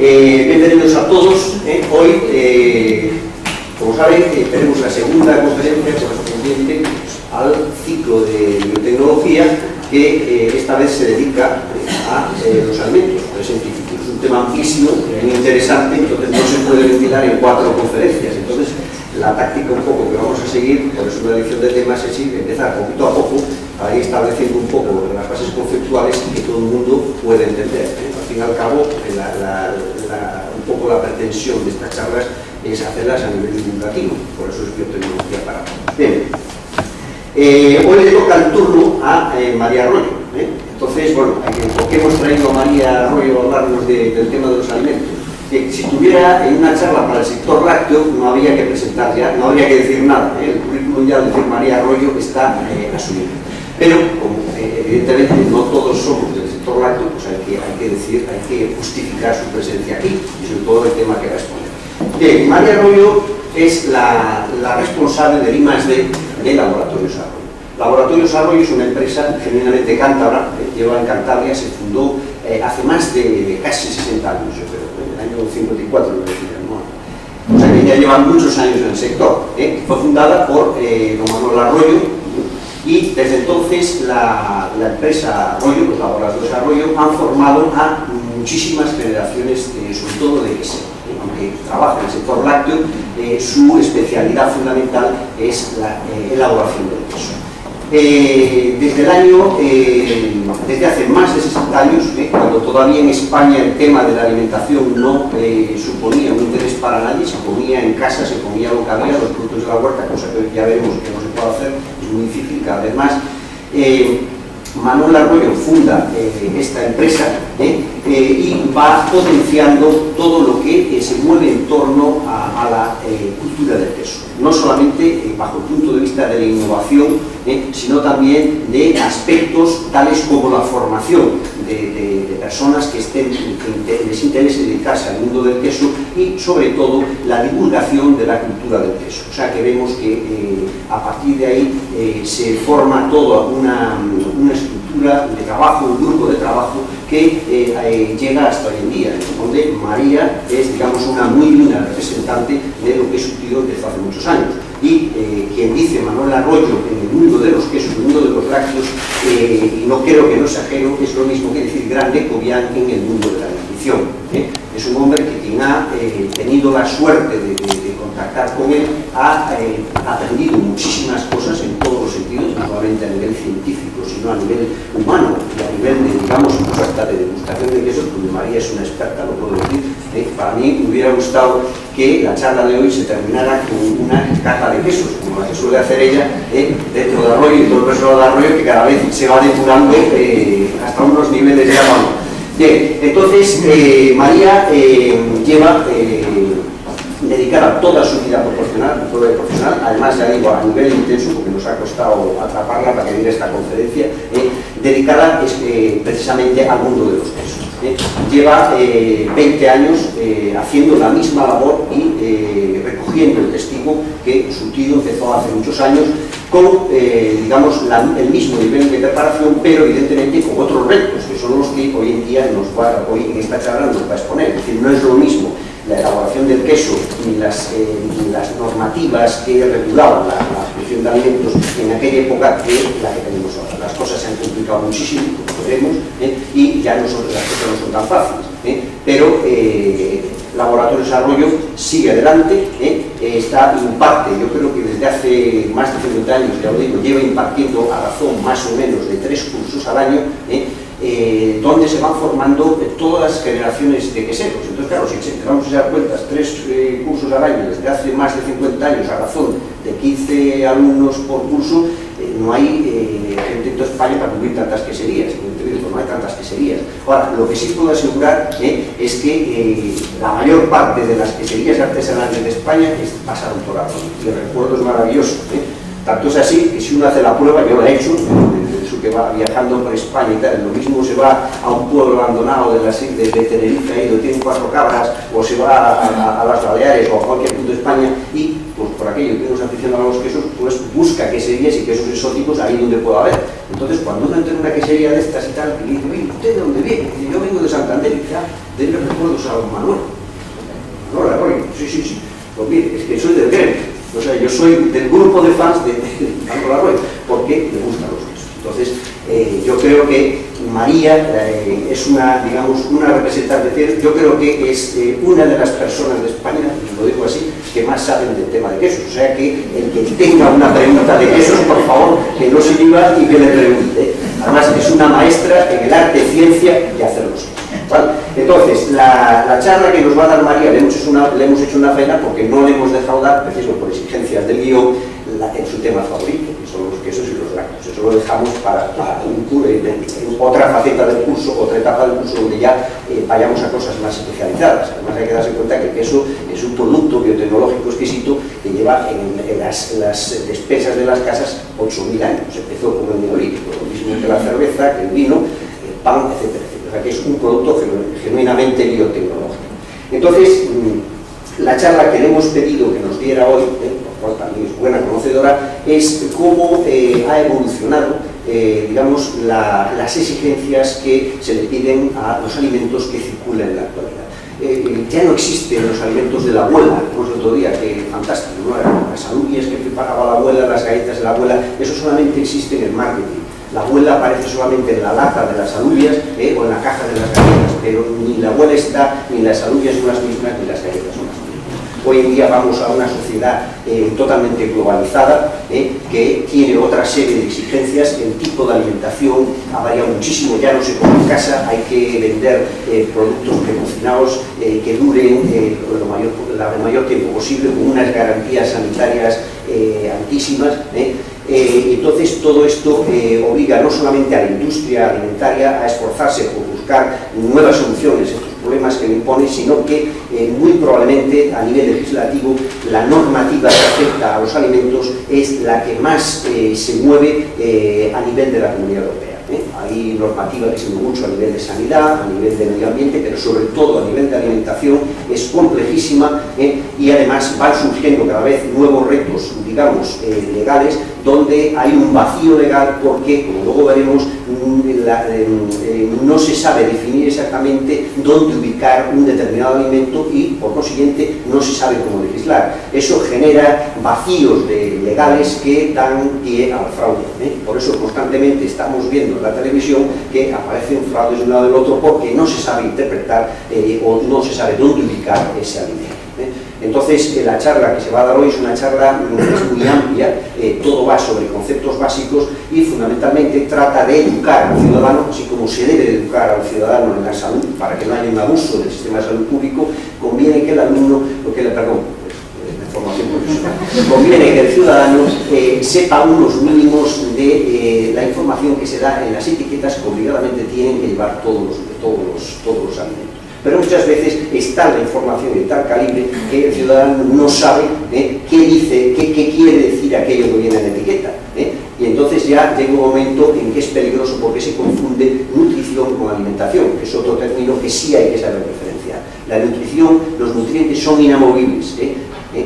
Bienvenidos a todos. Hoy, como saben, tenemos la segunda conferencia correspondiente al ciclo de biotecnología que esta vez se dedica a los alimentos, presente y futuro. Es un tema amplísimo, muy interesante, entonces no se puede ventilar en 4 conferencias. Entonces, la táctica un poco que vamos a seguir, por eso una edición de temas, es ir, empezar poquito a poco a ir estableciendo un poco las bases conceptuales que todo el mundo puede entender. Al fin y al cabo, un poco la pretensión de estas charlas es hacerlas a nivel divulgativo, por eso es biotecnología para todos. Bien, hoy le toca el turno a María Arroyo. Entonces, bueno, ¿por qué hemos traído a María Arroyo a hablarnos del tema de los alimentos? Si estuviera en una charla para el sector lácteo, no habría que presentar ya, no habría que decir nada. El currículum ya de decir María Arroyo está asumido. Pero, como evidentemente no todos somos del sector lácteo, pues hay que justificar su presencia aquí, y sobre todo el tema que va a exponer. Bien, María Arroyo es la responsable del I+D de Laboratorios Arroyo. Laboratorios Arroyo es una empresa genuinamente cántabra, lleva en Cantabria, se fundó hace más de casi 60 años, yo creo, en el año 54, me decían, ¿no? O sea que ya llevan muchos años en el sector. Fue fundada por don Manuel Arroyo, y desde entonces la empresa Arroyo, los laboratorios Arroyo, han formado a muchísimas generaciones, sobre todo de queso. Aunque trabaja en el sector lácteo, su especialidad fundamental es la elaboración del queso. Desde hace más de 60 años, cuando todavía en España el tema de la alimentación no suponía un interés para nadie, se comía en casa, se comía lo que había, los productos de la huerta, cosa que ya veremos que no se puede hacer, es muy difícil cada vez más. Manuel Arroyo funda esta empresa y va potenciando todo lo que se mueve en torno a la cultura del queso. No solamente bajo el punto de vista de la innovación, sino también de aspectos tales como la formación de personas que les interese dedicarse al mundo del queso y sobre todo la divulgación de la cultura del queso. O sea que vemos que a partir de ahí se forma toda una estructura de trabajo, un grupo de trabajo que llega hasta hoy en día, donde María es, digamos, una muy buena representante de lo que su tío empezó hace muchos años. Y quien dice Manuel Arroyo en el mundo de los quesos, en el mundo de los lácteos, y no creo que no exagero, es lo mismo que decir grande Cobian en el mundo de la nutrición. Es un hombre que quien ha tenido la suerte de contactar con él, ha aprendido muchísimas cosas en todos los sentidos, no solamente a nivel científico, sino a nivel humano y a nivel de, digamos, hasta de degustación de quesos, porque María es una experta, lo puedo decir. Para mí me hubiera gustado que la charla de hoy se terminara con una cata de quesos, como la que suele hacer ella dentro de Arroyo y todo el personal de Arroyo, que cada vez se va depurando hasta unos niveles ya vamos. Bien, entonces María lleva dedicada toda su vida profesional, además ya digo a nivel intenso, porque nos ha costado atraparla para que diera esta conferencia, dedicada precisamente al mundo de los quesos. Lleva 20 años haciendo la misma labor y recogiendo el testigo que su tío empezó hace muchos años con, digamos, el mismo nivel de preparación, pero evidentemente con otros retos, que son los que hoy en día hoy en esta charla nos va a exponer. Es decir, no es lo mismo la elaboración del queso ni las normativas que regulaban la producción de alimentos en aquella época que la que tenemos ahora. Las cosas se han complicado muchísimo, como veremos, y ya las cosas no son tan fáciles. Pero Laboratorios Arroyo sigue adelante, imparte, yo creo que desde hace más de 50 años, ya lo digo, lleva impartiendo a razón más o menos de 3 cursos al año, donde se van formando todas las generaciones de queseros. Entonces, claro, si vamos a dar cuentas, 3 cursos al año desde hace más de 50 años a razón de 15 alumnos por curso, no hay gente en toda España para cubrir tantas queserías, no hay tantas queserías. Ahora, lo que sí puedo asegurar es que la mayor parte de las queserías artesanales de España pasaron por Arroyo, y el recuerdo es maravilloso. Tanto es así que si uno hace la prueba, yo la he hecho, eso que va viajando por España y tal, lo mismo se va a un pueblo abandonado de Tenerife, ahí donde tienen 4 cabras, o se va a las Baleares o a cualquier punto de España, y pues por aquello que nos aficionan a los quesos, pues busca queserías y quesos exóticos ahí donde pueda haber. Entonces, cuando uno entra en una quesería de estas y tal, y dice, oye, ¿usted de dónde viene? Y yo vengo de Santander, y dice, de los recuerdos a don Manuel. No, Arroyo, sí. Pues mire, es que soy del gremio. O sea, yo soy del grupo de fans de Manuel Arroyo, porque me gustan los quesos. Entonces, yo creo que María es una, digamos, una representante, yo creo que es una de las personas de España, lo digo así, que más saben del tema de quesos. O sea, que el que tenga una pregunta de quesos, por favor, que no se diga y que le pregunte. Además, es una maestra en el arte, ciencia y hacer los quesos. ¿Vale? Entonces, la charla que nos va a dar María, le hemos hecho una faena porque no le hemos dejado dar, precisamente por exigencias del guión, en su tema favorito, que son los quesos y los lácteos. Eso lo dejamos para otra faceta del curso, otra etapa del curso, donde ya vayamos a cosas más especializadas. Además, hay que darse cuenta que el queso es un producto biotecnológico exquisito que lleva en las despensas de las casas 8.000 años. Empezó como el neolítico, lo mismo que la cerveza, que el vino, el pan, etc. O sea, que es un producto genuinamente biotecnológico. Entonces, la charla que le hemos pedido que nos diera hoy, por cual también es buena conocedora, es cómo ha evolucionado, digamos, las exigencias que se le piden a los alimentos que circulan en la actualidad. Ya no existen los alimentos de la abuela, como el otro día, que fantástico, ¿no? Las alubias que preparaba la abuela, las galletas de la abuela, eso solamente existe en el marketing. La abuela aparece solamente en la lata de las alubias o en la caja de las galletas, pero ni la abuela está, ni las alubias son las mismas, ni las galletas son las mismas. Hoy en día vamos a una sociedad totalmente globalizada, que tiene otra serie de exigencias. El tipo de alimentación ha variado muchísimo, ya no se come en casa, hay que vender productos precocinados que duren el mayor tiempo posible, con unas garantías sanitarias altísimas. Entonces todo esto obliga no solamente a la industria alimentaria a esforzarse por buscar nuevas soluciones a estos problemas que le impone, sino que muy probablemente a nivel legislativo la normativa que afecta a los alimentos es la que más se mueve a nivel de la Comunidad Europea. Hay normativa que se mueve mucho a nivel de sanidad, a nivel de medio ambiente, pero sobre todo a nivel de alimentación es complejísima, y además van surgiendo cada vez nuevos retos, digamos, legales, donde hay un vacío legal porque, como luego veremos, no se sabe definir exactamente dónde ubicar un determinado alimento y, por consiguiente, no se sabe cómo legislar. Eso genera vacíos legales que dan pie al fraude. Por eso constantemente estamos viendo en la televisión que aparecen fraudes de un lado y del otro porque no se sabe interpretar o no se sabe dónde ubicar ese alimento. Entonces, la charla que se va a dar hoy es una charla muy amplia, todo va sobre conceptos básicos y fundamentalmente trata de educar al ciudadano, así como se debe de educar al ciudadano en la salud, para que no haya un abuso del sistema de salud público. Conviene que el alumno, conviene que el ciudadano sepa unos mínimos de la información que se da en las etiquetas que obligadamente tienen que llevar todos los alimentos. Pero muchas veces es tal la información de tal calibre que el ciudadano no sabe qué dice, qué quiere decir aquello que viene en la etiqueta. Y entonces ya llega un momento en que es peligroso porque se confunde nutrición con alimentación, que es otro término que sí hay que saber diferenciar. La nutrición, los nutrientes son inamovibles,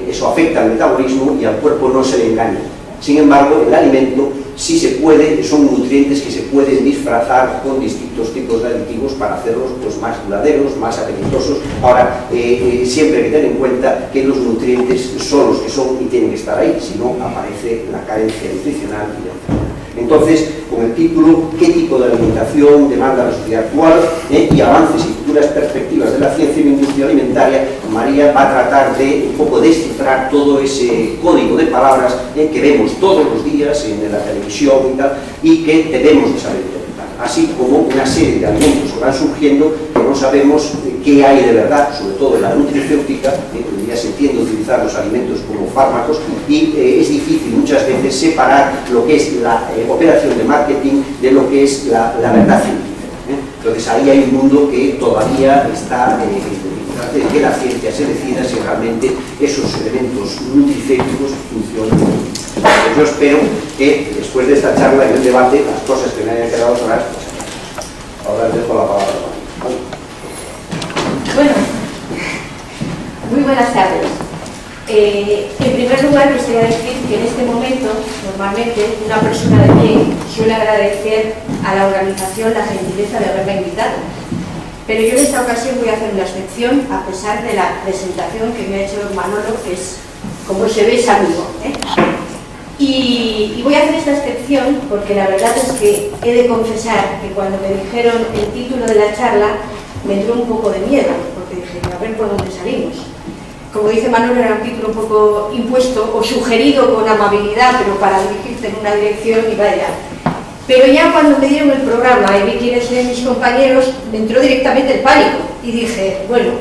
eso afecta al metabolismo y al cuerpo no se le engaña. Sin embargo, el alimento sí se puede, son nutrientes que se pueden disfrazar con distintos tipos de aditivos para hacerlos pues, más duraderos, más apetitosos. Ahora, siempre hay que tener en cuenta que los nutrientes son los que son y tienen que estar ahí, si no aparece la carencia nutricional y la enfermedad. Entonces, con el título ¿Qué tipo de alimentación demanda la sociedad actual? Y avances y futuras perspectivas de la ciencia y la industria alimentaria, María va a tratar de un poco descifrar todo ese código de palabras que vemos todos los días en la televisión y tal, y que debemos de saber interpretar, así como una serie de alimentos que van surgiendo que no sabemos qué hay de verdad, sobre todo en la nutricéutica, ya se entiende utilizar los alimentos como fármacos, y es difícil muchas veces separar lo que es la operación de marketing de lo que es la verdad científica. Entonces ahí hay un mundo que todavía está de que la ciencia se decida si realmente esos elementos nutricéuticos funcionan. Entonces yo espero que después de esta charla y el debate, las cosas que me hayan quedado atrás, pues ahora les dejo la palabra. Bueno, muy buenas tardes. En primer lugar, quisiera decir que en este momento, normalmente, una persona de pie suele agradecer a la organización la gentileza de haberme invitado. Pero yo en esta ocasión voy a hacer una excepción, a pesar de la presentación que me ha hecho Manolo, que es, como se ve, es amigo. Y voy a hacer esta excepción porque la verdad es que he de confesar que cuando me dijeron el título de la charla, me entró un poco de miedo, porque dije, a ver por dónde salimos. Como dice Manolo, era un título un poco impuesto o sugerido con amabilidad, pero para dirigirte en una dirección y vaya. Pero ya cuando me dieron el programa y vi quiénes eran mis compañeros, me entró directamente el pánico y dije, bueno,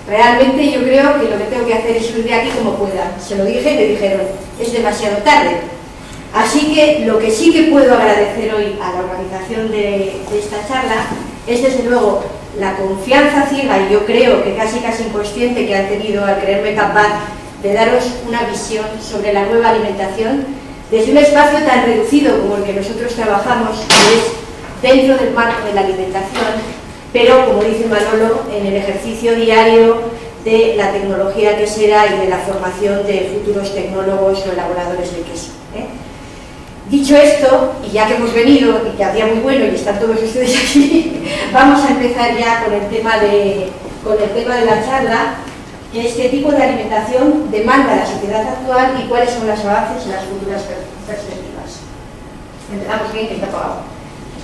realmente yo creo que lo que tengo que hacer es huir de aquí como pueda. Se lo dije y me dijeron, es demasiado tarde. Así que lo que sí que puedo agradecer hoy a la organización de esta charla es desde luego la confianza ciega, y yo creo que casi inconsciente, que han tenido al creerme capaz de daros una visión sobre la nueva alimentación desde un espacio tan reducido como el que nosotros trabajamos, que es dentro del marco de la alimentación, pero, como dice Manolo, en el ejercicio diario de la tecnología quesera y de la formación de futuros tecnólogos o elaboradores de queso. Dicho esto, y ya que hemos venido, y que hacía muy bueno y están todos ustedes aquí, vamos a empezar ya con el tema de la charla, que es qué tipo de alimentación demanda la sociedad actual y cuáles son los avances y las futuras perspectivas. Empezamos bien, que está apagado.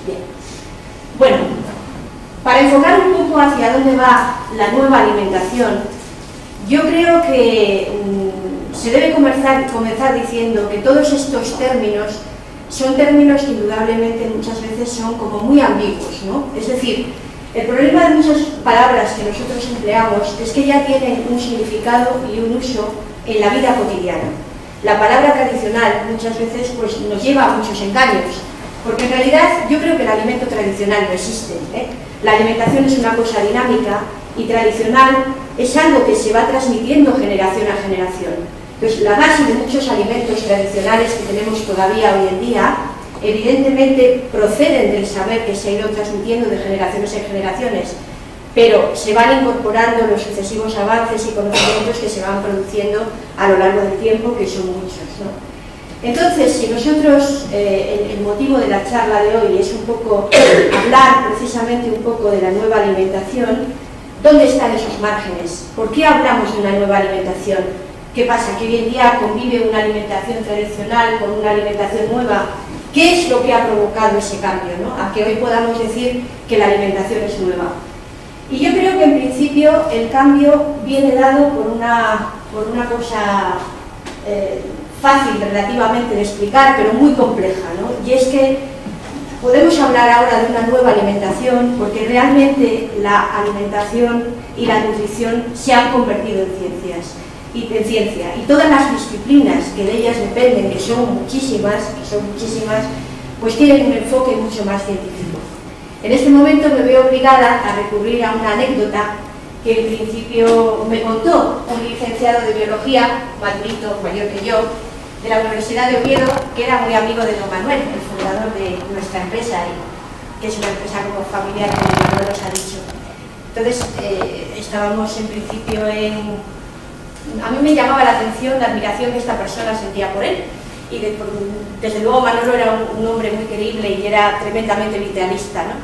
Bien. Bueno, para enfocar un poco hacia dónde va la nueva alimentación, yo creo que se debe comenzar diciendo que todos estos términos son términos que indudablemente muchas veces son como muy ambiguos, ¿no? Es decir, el problema de muchas palabras que nosotros empleamos es que ya tienen un significado y un uso en la vida cotidiana. La palabra tradicional muchas veces pues, nos lleva a muchos engaños, porque en realidad yo creo que el alimento tradicional no existe. La alimentación es una cosa dinámica y tradicional es algo que se va transmitiendo generación a generación. Pues la base de muchos alimentos tradicionales que tenemos todavía hoy en día, evidentemente proceden del saber que se ha ido transmitiendo de generaciones en generaciones, pero se van incorporando los sucesivos avances y conocimientos que se van produciendo a lo largo del tiempo, que son muchos, ¿no? Entonces, si nosotros, el motivo de la charla de hoy es un poco hablar precisamente un poco de la nueva alimentación, ¿dónde están esos márgenes? ¿Por qué hablamos de una nueva alimentación? ¿Qué pasa? Que hoy en día convive una alimentación tradicional con una alimentación nueva. ¿Qué es lo que ha provocado ese cambio, ¿no? A que hoy podamos decir que la alimentación es nueva. Y yo creo que en principio el cambio viene dado por una cosa fácil relativamente de explicar, pero muy compleja, ¿no? Y es que podemos hablar ahora de una nueva alimentación porque realmente la alimentación y la nutrición se han convertido en ciencia, y todas las disciplinas que de ellas dependen, que son muchísimas, pues tienen un enfoque mucho más científico. En este momento me veo obligada a recurrir a una anécdota que en principio me contó un licenciado de biología, Madurito, mayor que yo, de la Universidad de Oviedo, que era muy amigo de don Manuel, el fundador de nuestra empresa, que es una empresa como familiar, como Manuel nos ha dicho. Entonces, estábamos en principio a mí me llamaba la atención la admiración que esta persona sentía por él, y desde luego Manolo era un hombre muy querible y era tremendamente vitalista, ¿no?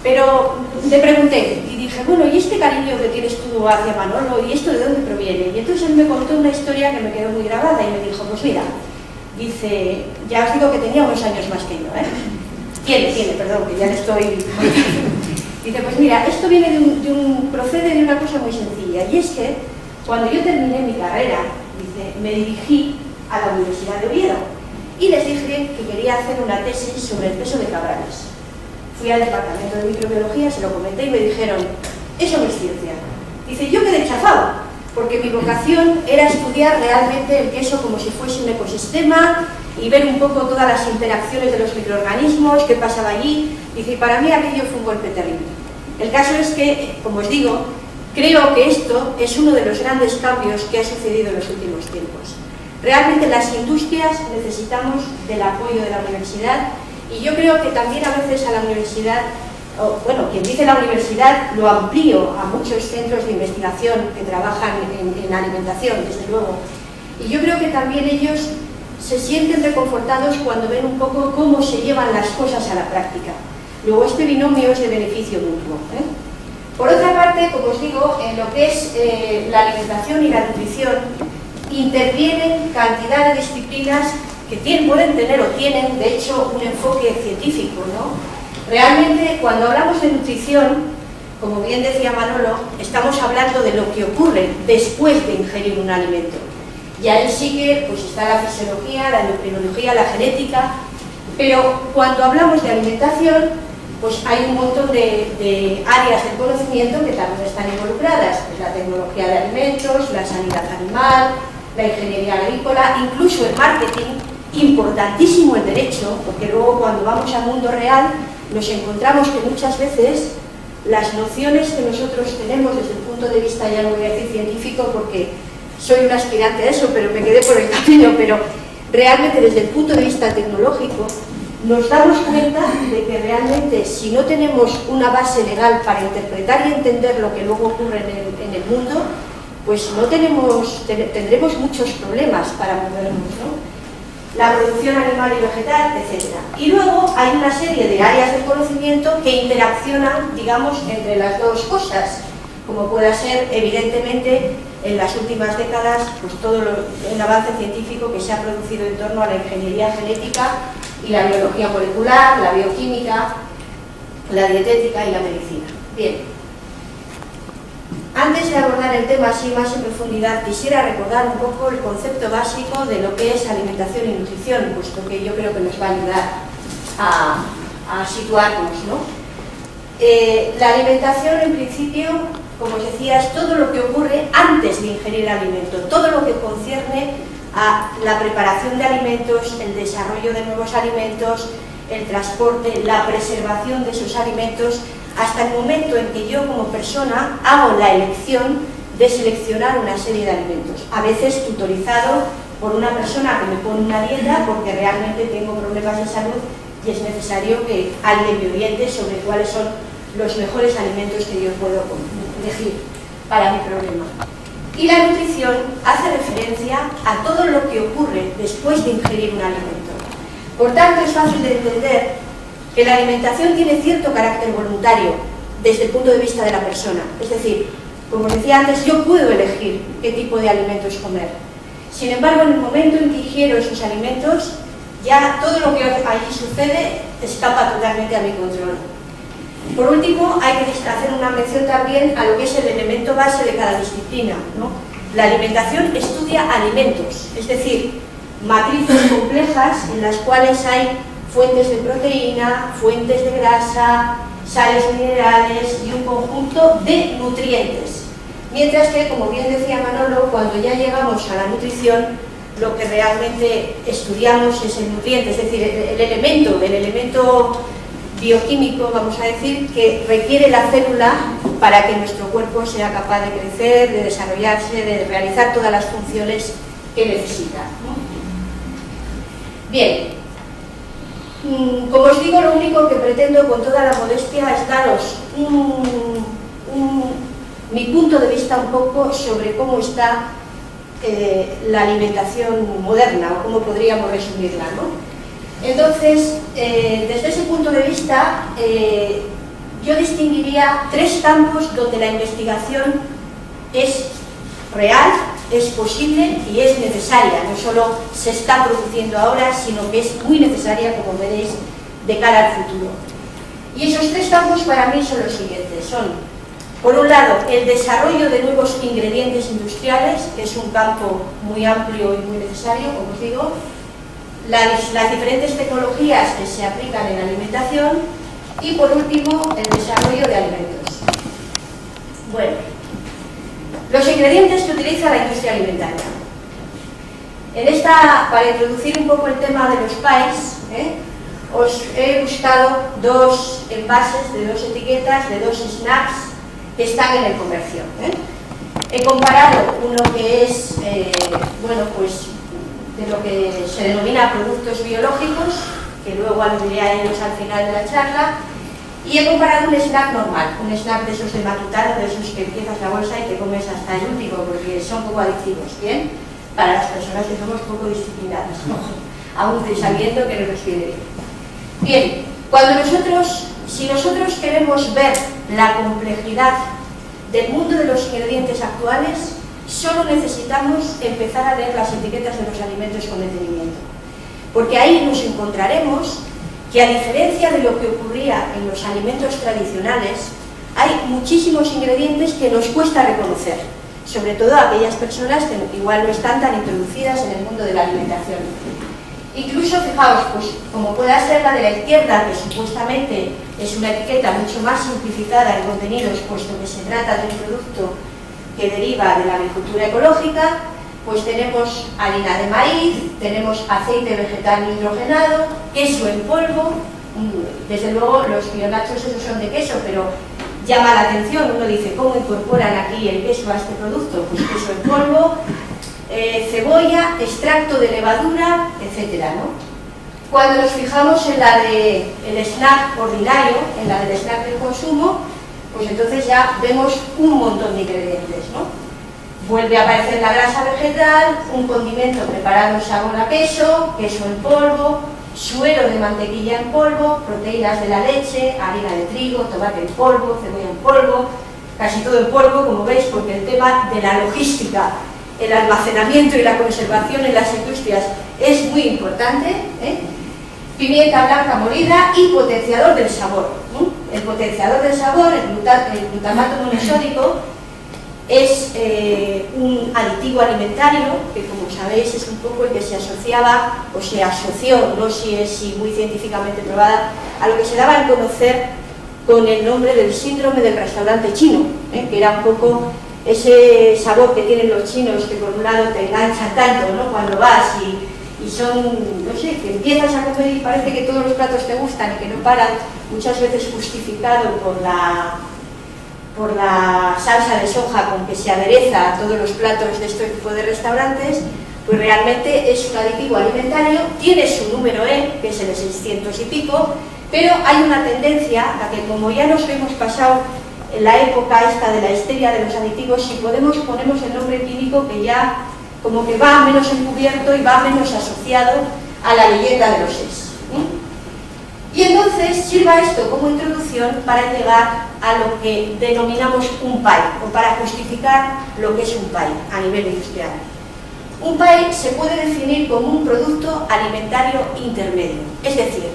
Pero le pregunté y dije, bueno, ¿y este cariño que tienes tú hacia Manolo, y esto de dónde proviene? Y entonces él me contó una historia que me quedó muy grabada y me dijo, pues mira, dice, ya os digo que tenía unos años más que yo, Tiene, perdón, que ya le estoy... Dice, pues mira, esto viene procede de una cosa muy sencilla, y es que cuando yo terminé mi carrera, dice, me dirigí a la Universidad de Oviedo y les dije que quería hacer una tesis sobre el peso de cabrales. Fui al departamento de microbiología, se lo comenté y me dijeron, eso no es ciencia. Dice, yo quedé chafado, porque mi vocación era estudiar realmente el queso como si fuese un ecosistema y ver un poco todas las interacciones de los microorganismos, qué pasaba allí. Dice, y para mí aquello fue un golpe terrible. El caso es que, como os digo, creo que esto es uno de los grandes cambios que ha sucedido en los últimos tiempos. Realmente las industrias necesitamos del apoyo de la universidad, y yo creo que también a veces a la universidad, bueno, quien dice la universidad lo amplío a muchos centros de investigación que trabajan en alimentación, desde luego, y yo creo que también ellos se sienten reconfortados cuando ven un poco cómo se llevan las cosas a la práctica. Luego este binomio es de beneficio mutuo, ¿eh? Por otra parte, como os digo, en lo que es la alimentación y la nutrición, intervienen cantidad de disciplinas que pueden tener o tienen, de hecho, un enfoque científico, ¿no? Realmente, cuando hablamos de nutrición, como bien decía Manolo, estamos hablando de lo que ocurre después de ingerir un alimento. Y ahí sí que pues, está la fisiología, la endocrinología, la genética, pero cuando hablamos de alimentación, pues hay un montón de áreas del conocimiento que también están involucradas, pues la tecnología de alimentos, la sanidad animal, la ingeniería agrícola, incluso el marketing, importantísimo el derecho, porque luego cuando vamos al mundo real nos encontramos que muchas veces las nociones que nosotros tenemos desde el punto de vista, ya no voy a decir científico porque soy un aspirante a eso, pero me quedé por el camino, pero realmente desde el punto de vista tecnológico nos damos cuenta de que realmente si no tenemos una base legal para interpretar y entender lo que luego ocurre en el mundo, pues no tendremos muchos problemas para movernos, ¿no? La producción animal y vegetal, etc. Y luego hay una serie de áreas del conocimiento que interaccionan, digamos, entre las dos cosas, como pueda ser, evidentemente, en las últimas décadas, pues todo el avance científico que se ha producido en torno a la ingeniería genética y la biología molecular, la bioquímica, la dietética y la medicina. Bien. Antes de abordar el tema así más en profundidad, quisiera recordar un poco el concepto básico de lo que es alimentación y nutrición, puesto que yo creo que nos va a ayudar a situarnos, ¿no? La alimentación, en principio, como os decía, es todo lo que ocurre antes de ingerir alimento, todo lo que concierne a la preparación de alimentos, el desarrollo de nuevos alimentos, el transporte, la preservación de esos alimentos, hasta el momento en que yo como persona hago la elección de seleccionar una serie de alimentos, a veces tutorizado por una persona que me pone una dieta porque realmente tengo problemas de salud y es necesario que alguien me oriente sobre cuáles son los mejores alimentos que yo puedo elegir para mi problema. Y la nutrición hace referencia a todo lo que ocurre después de ingerir un alimento. Por tanto, es fácil de entender que la alimentación tiene cierto carácter voluntario desde el punto de vista de la persona. Es decir, como os decía antes, yo puedo elegir qué tipo de alimentos comer. Sin embargo, en el momento en que ingiero esos alimentos, ya todo lo que allí sucede escapa totalmente a mi control. Por último, hay que hacer una mención también a lo que es el elemento base de cada disciplina, ¿no? La alimentación estudia alimentos, es decir, matrices complejas en las cuales hay fuentes de proteína, fuentes de grasa, sales minerales y un conjunto de nutrientes. Mientras que, como bien decía Manolo, cuando ya llegamos a la nutrición, lo que realmente estudiamos es el nutriente, es decir, el elemento bioquímico, vamos a decir, que requiere la célula para que nuestro cuerpo sea capaz de crecer, de desarrollarse, de realizar todas las funciones que necesita, ¿no? Bien. Como os digo, lo único que pretendo con toda la modestia es daros mi punto de vista un poco sobre cómo está la alimentación moderna o cómo podríamos resumirla, ¿no? Entonces, desde ese punto de vista, yo distinguiría tres campos donde la investigación es real, es posible y es necesaria. No solo se está produciendo ahora, sino que es muy necesaria, como veréis, de cara al futuro. Y esos tres campos para mí son los siguientes. Son, por un lado, el desarrollo de nuevos ingredientes industriales, que es un campo muy amplio y muy necesario, como os digo, las diferentes tecnologías que se aplican en la alimentación y, por último, el desarrollo de alimentos. Bueno, los ingredientes que utiliza la industria alimentaria. Para introducir un poco el tema de los pies, os he buscado dos envases de dos etiquetas de dos snacks que están en el comercio. He comparado uno que es, bueno, pues de lo que se denomina productos biológicos, que luego aludiré a ellos al final de la charla, y he comparado un snack normal, un snack de esos de matutano, de esos que empiezas la bolsa y te comes hasta el último, porque son poco adictivos, ¿bien? Para las personas que somos poco disciplinadas, ¿no? Aún sabiendo que no nos viene bien. Bien, si nosotros queremos ver la complejidad del mundo de los ingredientes actuales, solo necesitamos empezar a leer las etiquetas de los alimentos con detenimiento. Porque ahí nos encontraremos que, a diferencia de lo que ocurría en los alimentos tradicionales, hay muchísimos ingredientes que nos cuesta reconocer, sobre todo a aquellas personas que igual no están tan introducidas en el mundo de la alimentación. Incluso, fijaos, pues como pueda ser la de la izquierda, que supuestamente es una etiqueta mucho más simplificada en contenidos, puesto que se trata de un producto que deriva de la agricultura ecológica, pues tenemos harina de maíz, tenemos aceite vegetal hidrogenado, queso en polvo. Desde luego los bionachos esos son de queso, pero llama la atención, uno dice, ¿cómo incorporan aquí el queso a este producto? Pues queso en polvo, cebolla, extracto de levadura, etcétera, ¿no? Cuando nos fijamos en la del snack ordinario, en la del snack del consumo, pues entonces ya vemos un montón de ingredientes, ¿no? Vuelve a aparecer la grasa vegetal, un condimento preparado en sabor a queso, queso en polvo, suero de mantequilla en polvo, proteínas de la leche, harina de trigo, tomate en polvo, cebolla en polvo, casi todo en polvo, como veis, porque el tema de la logística, el almacenamiento y la conservación en las industrias es muy importante, Pimienta blanca molida y potenciador del sabor. El potenciador del sabor, el glutamato monosódico, es un aditivo alimentario que, como sabéis, es un poco el que se asociaba o se asoció, no sé si muy científicamente probada, a lo que se daba a conocer con el nombre del síndrome del restaurante chino, que era un poco ese sabor que tienen los chinos, que por un lado te enganchan tanto, ¿no? Cuando vas y son, no sé, que empiezas a comer y parece que todos los platos te gustan y que no paran, muchas veces justificado por la salsa de soja con que se adereza a todos los platos de este tipo de restaurantes, pues realmente es un aditivo alimentario, tiene su número E, que es el de 600 y pico, pero hay una tendencia a que, como ya nos hemos pasado en la época esta de la histeria de los aditivos, si ponemos el nombre químico que ya como que va menos encubierto y va menos asociado a la leyenda de los es. Y entonces sirva esto como introducción para llegar a lo que denominamos un pie, o para justificar lo que es un pie a nivel industrial. Un pie se puede definir como un producto alimentario intermedio, es decir,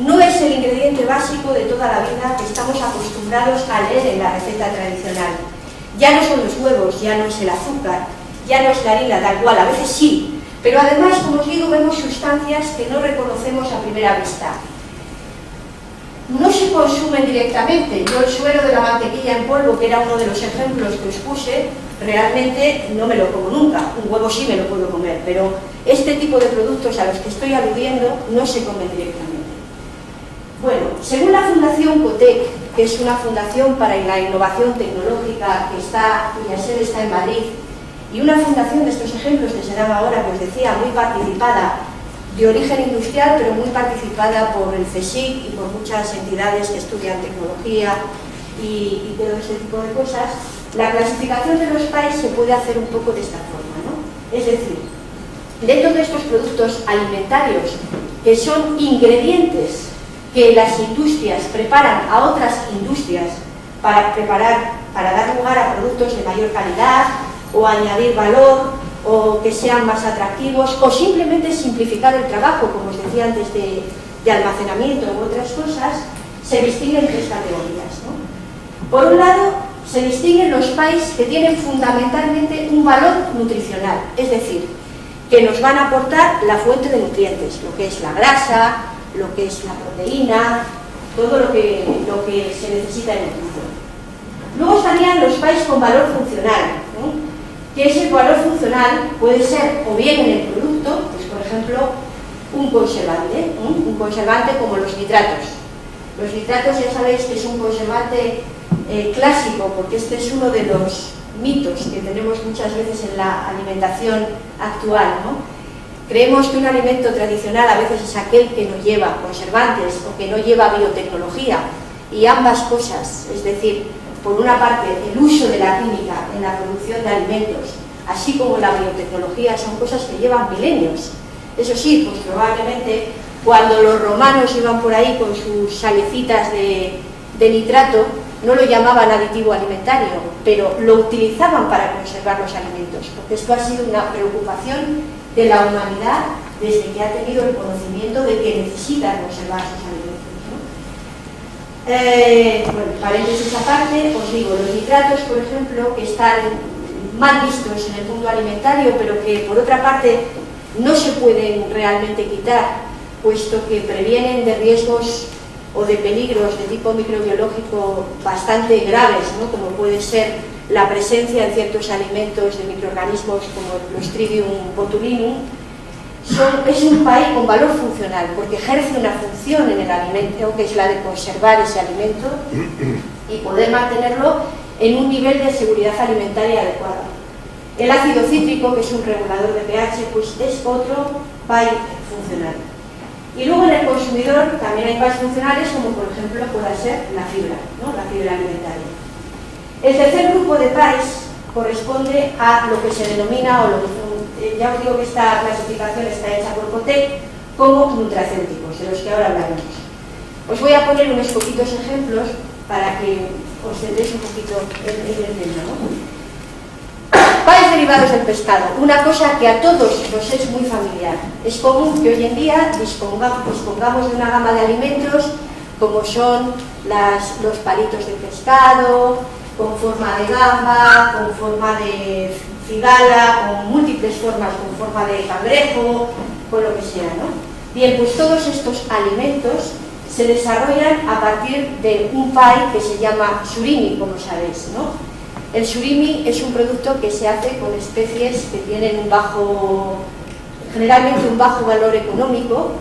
no es el ingrediente básico de toda la vida que estamos acostumbrados a leer en la receta tradicional. Ya no son los huevos, ya no es el azúcar, ya no es la harina tal cual, a veces sí, pero además, como os digo, vemos sustancias que no reconocemos a primera vista. No se consumen directamente. Yo el suero de la mantequilla en polvo, que era uno de los ejemplos que os puse, realmente no me lo como nunca. Un huevo sí me lo puedo comer, pero este tipo de productos a los que estoy aludiendo no se comen directamente. Bueno, según la Fundación COTEC, que es una fundación para la innovación tecnológica cuya sede está en Madrid, y una fundación de estos ejemplos que se daba ahora, que os decía, muy participada, de origen industrial, pero muy participada por el CSIC y por muchas entidades que estudian tecnología y todo ese tipo de cosas, la clasificación de los pies se puede hacer un poco de esta forma, ¿no? Es decir, dentro de estos productos alimentarios, que son ingredientes que las industrias preparan a otras industrias para dar lugar a productos de mayor calidad, o añadir valor, o que sean más atractivos, o simplemente simplificar el trabajo, como os decía antes, de almacenamiento u otras cosas, se distinguen tres categorías, ¿no? Por un lado, se distinguen los pies que tienen fundamentalmente un valor nutricional, es decir, que nos van a aportar la fuente de nutrientes, lo que es la grasa, lo que es la proteína, todo lo que se necesita en nutrición. Luego estarían los pies con valor funcional, ¿no? Que ese valor funcional puede ser o bien en el producto, pues por ejemplo, un conservante como los nitratos. Los nitratos ya sabéis que es un conservante clásico, porque este es uno de los mitos que tenemos muchas veces en la alimentación actual, ¿no? Creemos que un alimento tradicional a veces es aquel que no lleva conservantes o que no lleva biotecnología, y ambas cosas, es decir, por una parte el uso de la química en la producción de alimentos, así como la biotecnología, son cosas que llevan milenios. Eso sí, pues probablemente cuando los romanos iban por ahí con sus salecitas de nitrato, no lo llamaban aditivo alimentario, pero lo utilizaban para conservar los alimentos, porque esto ha sido una preocupación de la humanidad desde que ha tenido el conocimiento de que necesita conservar sus alimentos, ¿no? Bueno, paréntesis aparte, os digo, los nitratos, por ejemplo, que están mal vistos en el mundo alimentario, pero que por otra parte no se pueden realmente quitar, puesto que previenen de riesgos o de peligros de tipo microbiológico bastante graves, ¿no? Como puede ser la presencia en ciertos alimentos de microorganismos como el Clostridium botulinum. Es un PAI con valor funcional, porque ejerce una función en el alimento, que es la de conservar ese alimento y poder mantenerlo en un nivel de seguridad alimentaria adecuado. El ácido cítrico, que es un regulador de pH, pues es otro PAI funcional. Y luego en el consumidor también hay PAIs funcionales, como por ejemplo pueda ser la fibra, ¿no? La fibra alimentaria. El tercer grupo de PAIs corresponde a lo que se denomina, ya os digo que esta clasificación está hecha por Cotec, como nutracéuticos, de los que ahora hablaremos. Os voy a poner unos poquitos ejemplos para que os centréis un poquito en el tema, ¿no? PAIs derivados del pescado, una cosa que a todos nos es muy familiar. Es común que hoy en día dispongamos de una gama de alimentos como son los palitos de pescado, con forma de gamba, con forma de cigala, con múltiples formas, con forma de cangrejo, con lo que sea, ¿no? Bien, pues todos estos alimentos se desarrollan a partir de un PAI que se llama surimi, como sabéis, ¿no? El surimi es un producto que se hace con especies que tienen generalmente un bajo valor económico,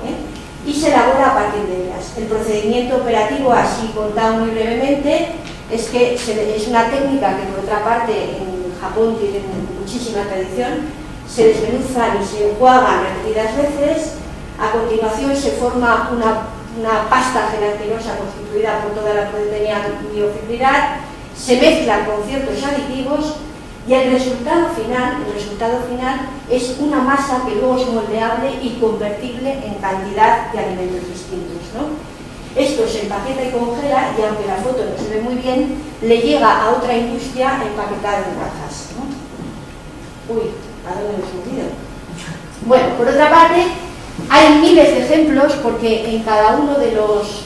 y se elabora a partir de ellas. El procedimiento operativo, así contado muy brevemente, es que es una técnica que por otra parte en Japón tiene muchísima tradición. Se desmenuzan y se enjuagan repetidas veces. A continuación se forma una pasta gelatinosa constituida por toda la proteína biofibrillar. Se mezclan con ciertos aditivos y el resultado final es una masa que luego es moldeable y convertible en cantidad de alimentos distintos, ¿no? Esto se empaqueta y congela, y aunque la foto no se ve muy bien, le llega a otra industria empaquetada en cajas, ¿no? Uy, ¿a dónde me he subido? Bueno, por otra parte, hay miles de ejemplos, porque en cada uno de los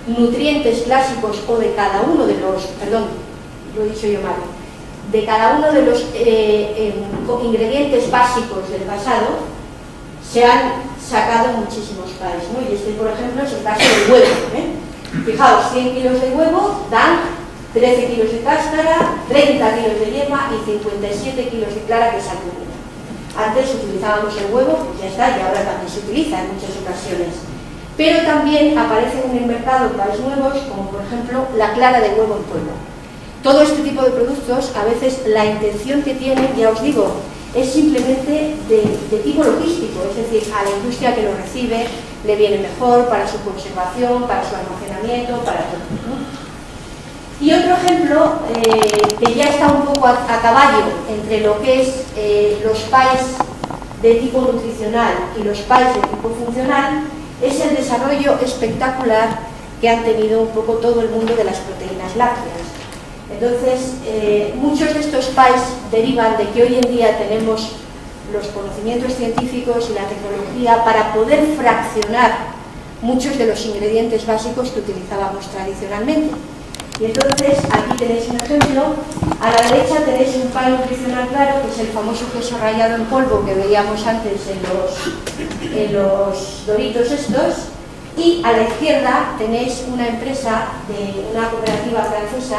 nutrientes clásicos, o de cada uno de los, perdón, lo he dicho yo mal, de cada uno de los ingredientes básicos del pasado, se han sacado muchísimos PAIs, ¿no? Y este, por ejemplo, es el caso del huevo, Fijaos, 100 kilos de huevo dan 13 kilos de cáscara, 30 kilos de yema y 57 kilos de clara, que es albúmina. Antes utilizábamos el huevo, pues ya está, y ahora también se utiliza en muchas ocasiones. Pero también aparecen en el mercado PAIs nuevos, como por ejemplo la clara de huevo en polvo. Todo este tipo de productos, a veces la intención que tienen, ya os digo, es simplemente de tipo logístico, es decir, a la industria que lo recibe le viene mejor para su conservación, para su almacenamiento, para todo, ¿no? Y otro ejemplo, que ya está un poco a caballo entre lo que es los PAIs de tipo nutricional y los PAIs de tipo funcional, es el desarrollo espectacular que han tenido un poco todo el mundo de las proteínas lácteas. Entonces, muchos de estos PAIs derivan de que hoy en día tenemos los conocimientos científicos y la tecnología para poder fraccionar muchos de los ingredientes básicos que utilizábamos tradicionalmente. Y entonces, aquí tenéis un ejemplo. A la derecha tenéis un PAI nutricional claro, que es el famoso queso rallado en polvo que veíamos antes en los Doritos estos. Y a la izquierda tenéis una empresa de una cooperativa francesa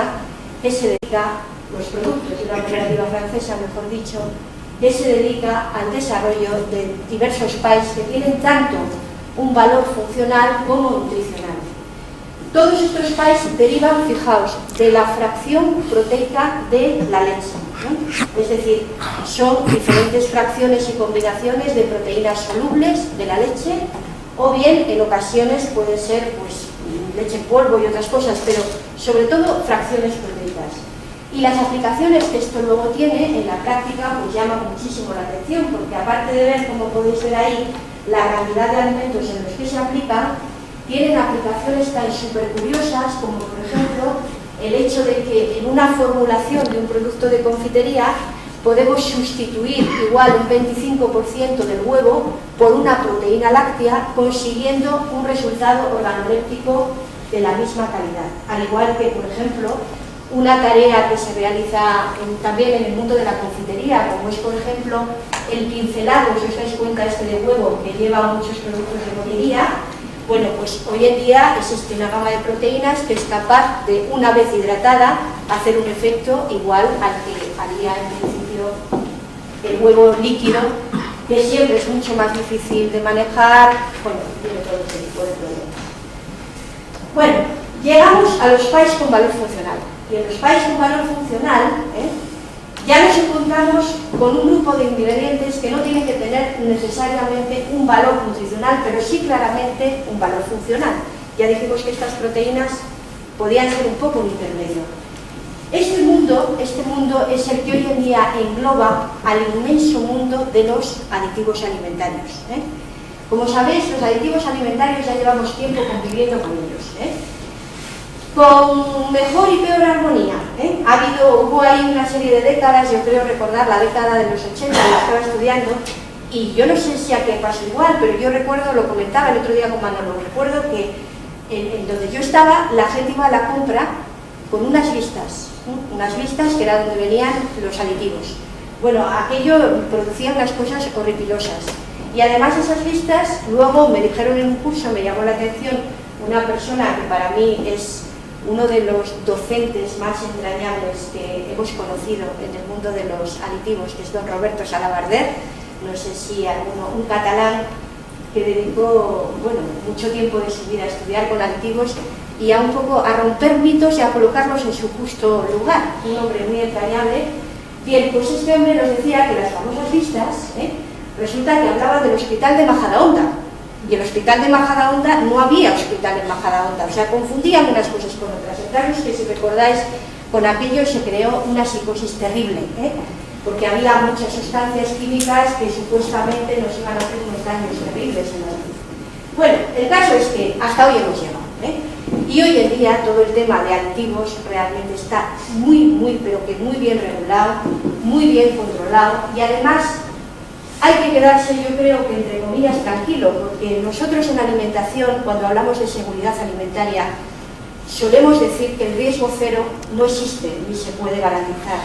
que se dedica, los productos de una cooperativa francesa, mejor dicho, que se dedica al desarrollo de diversos pies que tienen tanto un valor funcional como nutricional. Todos estos pies derivan, fijaos, de la fracción proteica de la leche, ¿no? Es decir, son diferentes fracciones y combinaciones de proteínas solubles de la leche, o bien en ocasiones puede ser pues, leche en polvo y otras cosas, pero sobre todo fracciones proteicas. Y las aplicaciones que esto luego tiene en la práctica pues llaman muchísimo la atención, porque aparte de ver, como podéis ver ahí, la cantidad de alimentos en los que se aplican, tienen aplicaciones tan súper curiosas como, por ejemplo, el hecho de que en una formulación de un producto de confitería podemos sustituir igual un 25% del huevo por una proteína láctea, consiguiendo un resultado organoléptico de la misma calidad. Al igual que, por ejemplo, una tarea que se realiza también en el mundo de la confitería, como es, por ejemplo, el pincelado, si os dais cuenta, de huevo que lleva muchos productos de bollería. Bueno, pues hoy en día existe una gama de proteínas que es capaz de, una vez hidratada, hacer un efecto igual al que haría en principio el huevo líquido, que siempre es mucho más difícil de manejar, bueno, tiene todo este tipo de problemas. Bueno, llegamos a los pies con valor funcional. Y en los pies con valor funcional, ya nos encontramos con un grupo de ingredientes que no tienen que tener necesariamente un valor nutricional, pero sí claramente un valor funcional. Ya dijimos que estas proteínas podían ser un poco un intermedio. Este mundo es el que hoy en día engloba al inmenso mundo de los aditivos alimentarios. Como sabéis, los aditivos alimentarios ya llevamos tiempo conviviendo con ellos. Con mejor y peor armonía. Hubo ahí una serie de décadas, yo creo recordar la década de los 80, la estaba estudiando, y yo no sé si a qué pasó igual, pero yo recuerdo, lo comentaba el otro día con Manolo, recuerdo que en donde yo estaba, la gente iba a la compra con unas listas que era donde venían los aditivos. Bueno, aquello producía unas cosas horripilosas. Y además esas listas, luego me dijeron en un curso, me llamó la atención, una persona que para mí es uno de los docentes más entrañables que hemos conocido en el mundo de los aditivos, que es don Roberto Salabarder, no sé si alguno, un catalán que dedicó, bueno, mucho tiempo de su vida a estudiar con aditivos y a un poco a romper mitos y a colocarlos en su justo lugar, un hombre muy entrañable. Bien, pues este hombre nos decía que las famosas listas, resulta que hablaban del hospital de Majadahonda, y el hospital de Majadahonda no había hospital en Majadahonda, o sea, confundían unas cosas con otras. Entonces, que si recordáis, con aquello se creó una psicosis terrible, porque había muchas sustancias químicas que supuestamente nos iban a hacer unos daños terribles en la salud. Bueno, el caso es que hasta hoy hemos llegado, y hoy en día todo el tema de aditivos realmente está pero que muy bien regulado, muy bien controlado, y además hay que quedarse, yo creo que entre comillas, tranquilo, porque nosotros en alimentación, cuando hablamos de seguridad alimentaria, solemos decir que el riesgo cero no existe ni se puede garantizar.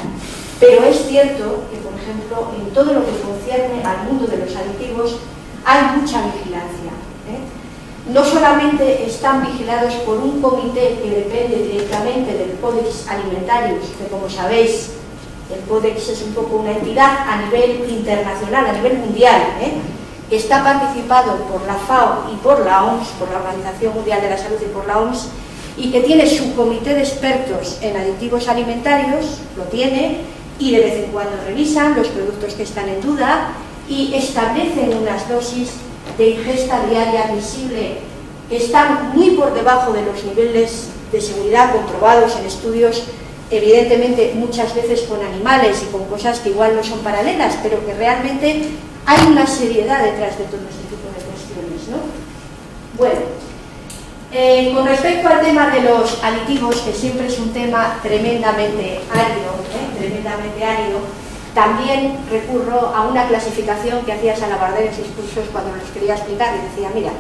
Pero es cierto que, por ejemplo, en todo lo que concierne al mundo de los aditivos, hay mucha vigilancia. No solamente están vigilados por un comité que depende directamente del Codex Alimentarius, que como sabéis, el Codex es un poco una entidad a nivel internacional, a nivel mundial, que está participado por la FAO y por la OMS, por la Organización Mundial de la Salud y por la OMS, y que tiene su comité de expertos en aditivos alimentarios, lo tiene, y de vez en cuando revisan los productos que están en duda y establecen unas dosis de ingesta diaria admisible que están muy por debajo de los niveles de seguridad comprobados en estudios, evidentemente muchas veces con animales y con cosas que igual no son paralelas, pero que realmente hay una seriedad detrás de todo este tipo de cuestiones, ¿no? Bueno, con respecto al tema de los aditivos, que siempre es un tema tremendamente árido, también recurro a una clasificación que hacía Salabarder en sus cursos cuando los quería explicar, y decía, mira,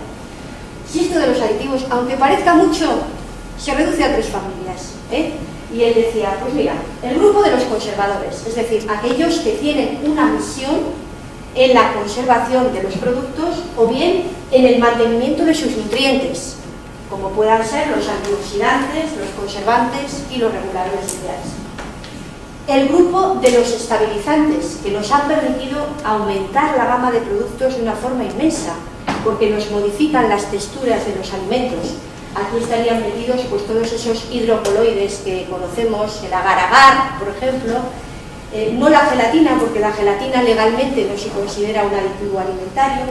si esto de los aditivos, aunque parezca mucho, se reduce a 3 familias, Y él decía, pues mira, el grupo de los conservadores, es decir, aquellos que tienen una misión en la conservación de los productos o bien en el mantenimiento de sus nutrientes, como puedan ser los antioxidantes, los conservantes y los reguladores de pH. El grupo de los estabilizantes, que nos han permitido aumentar la gama de productos de una forma inmensa, porque nos modifican las texturas de los alimentos. Aquí estarían metidos pues, todos esos hidrocoloides que conocemos, el agar-agar, por ejemplo, no la gelatina, porque la gelatina legalmente no se considera un aditivo alimentario,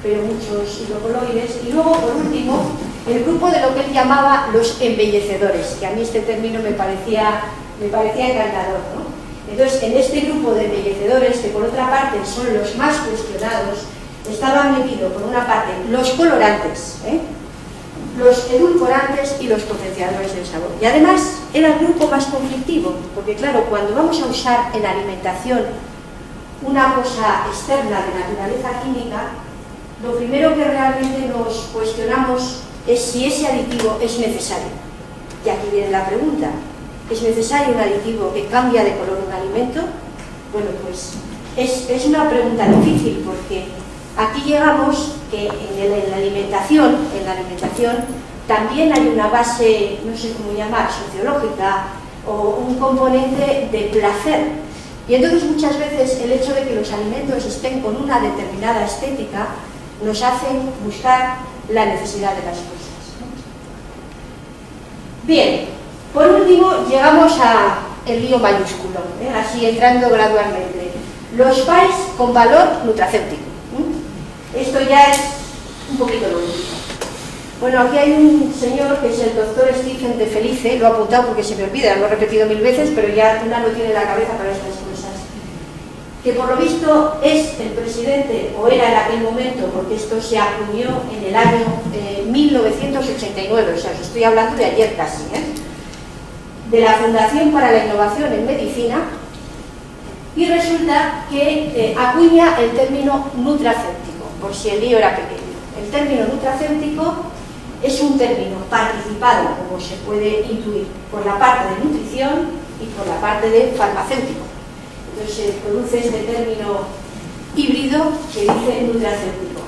pero muchos hidrocoloides. Y luego, por último, el grupo de lo que él llamaba los embellecedores, que a mí este término me parecía encantador, ¿no? Entonces, en este grupo de embellecedores, que por otra parte son los más cuestionados, estaban metidos, por una parte, los colorantes, los edulcorantes y los potenciadores del sabor. Y además era el grupo más conflictivo, porque claro, cuando vamos a usar en alimentación una cosa externa de naturaleza química, lo primero que realmente nos cuestionamos es si ese aditivo es necesario. Y aquí viene la pregunta: ¿es necesario un aditivo que cambia de color un alimento? Bueno, pues es una pregunta difícil, porque aquí llegamos que en la alimentación también hay una base, no sé cómo llamar, sociológica, o un componente de placer. Y entonces muchas veces el hecho de que los alimentos estén con una determinada estética nos hacen buscar la necesidad de las cosas. Bien, por último llegamos al lío mayúsculo, así entrando gradualmente. Los PAEs con valor nutracéutico. Esto ya es un poquito lo último. Bueno, aquí hay un señor que es el doctor Stephen de Felice, lo he apuntado porque se me olvida, lo he repetido 1000 veces, pero ya una lo tiene en la cabeza para estas cosas. Que por lo visto es el presidente, o era en aquel momento, porque esto se acuñó en el año 1989, o sea, os estoy hablando de ayer casi, de la Fundación para la Innovación en Medicina, y resulta que acuña el término nutracéutico, por si el lío era pequeño. El término nutracéutico es un término participado, como se puede intuir, por la parte de nutrición y por la parte de farmacéutico. Entonces se produce este término híbrido que dice nutracéutico.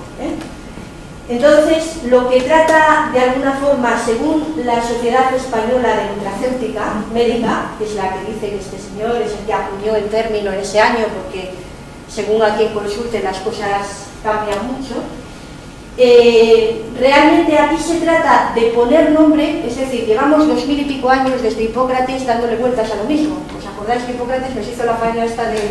Entonces, lo que trata de alguna forma, según la Sociedad Española de Nutracéutica Médica, que es la que dice que este señor es el que acuñó el término en ese año, porque según a quien consulte las cosas cambian mucho, realmente aquí se trata de poner nombre, es decir, llevamos 2000 y pico años desde Hipócrates dándole vueltas a lo mismo. ¿Os acordáis que Hipócrates nos hizo la faena esta de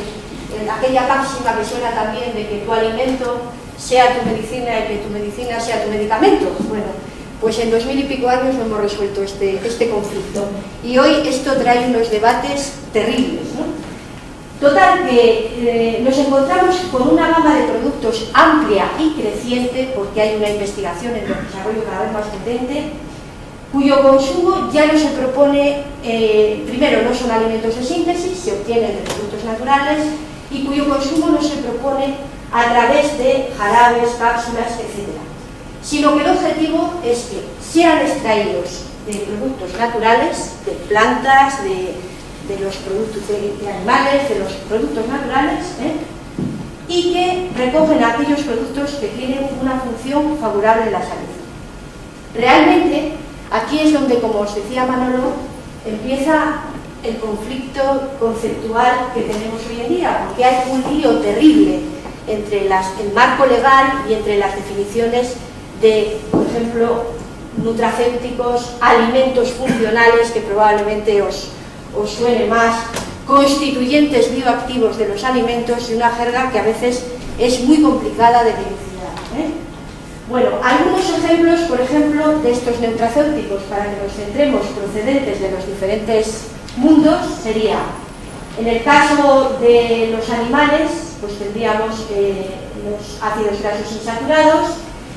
aquella máxima que suena también de que tu alimento sea tu medicina y que tu medicina sea tu medicamento? Bueno, pues en 2000 y pico años no hemos resuelto este conflicto, y hoy esto trae unos debates terribles, ¿no? Total, que nos encontramos con una gama de productos amplia y creciente, porque hay una investigación en desarrollo cada vez más potente, cuyo consumo ya no se propone, primero, no son alimentos de síntesis, se obtienen de productos naturales, y cuyo consumo no se propone a través de jarabes, cápsulas, etc. Sino que el objetivo es que sean extraídos de productos naturales, de plantas, de los productos de animales, de los productos naturales, y que recogen aquellos productos que tienen una función favorable en la salud. Realmente, aquí es donde, como os decía Manolo, empieza el conflicto conceptual que tenemos hoy en día, porque hay un lío terrible entre el marco legal y entre las definiciones de, por ejemplo, nutracéuticos, alimentos funcionales, que probablemente os suene más, constituyentes bioactivos de los alimentos, y una jerga que a veces es muy complicada de dilucidar. Bueno, algunos ejemplos, por ejemplo, de estos nutracéuticos, para que nos centremos, procedentes de los diferentes mundos, sería, en el caso de los animales, pues tendríamos los ácidos grasos insaturados.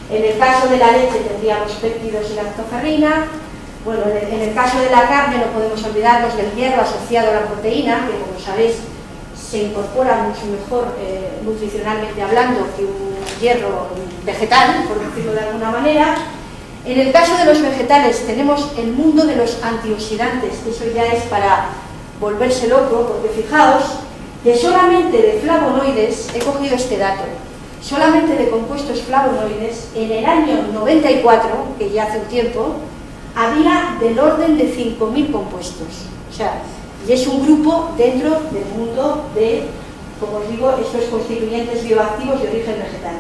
En el caso de la leche tendríamos péptidos y lactoferrina. Bueno, en el caso de la carne no podemos olvidarnos del hierro asociado a la proteína, que como sabéis se incorpora mucho mejor nutricionalmente hablando que un hierro vegetal, por decirlo de alguna manera. En el caso de los vegetales tenemos el mundo de los antioxidantes, que eso ya es para volverse loco, porque fijaos que solamente de flavonoides, he cogido este dato, solamente de compuestos flavonoides, en el año 94, que ya hace un tiempo, había del orden de 5.000 compuestos. O sea, y es un grupo dentro del mundo de, como os digo, estos constituyentes bioactivos de origen vegetal.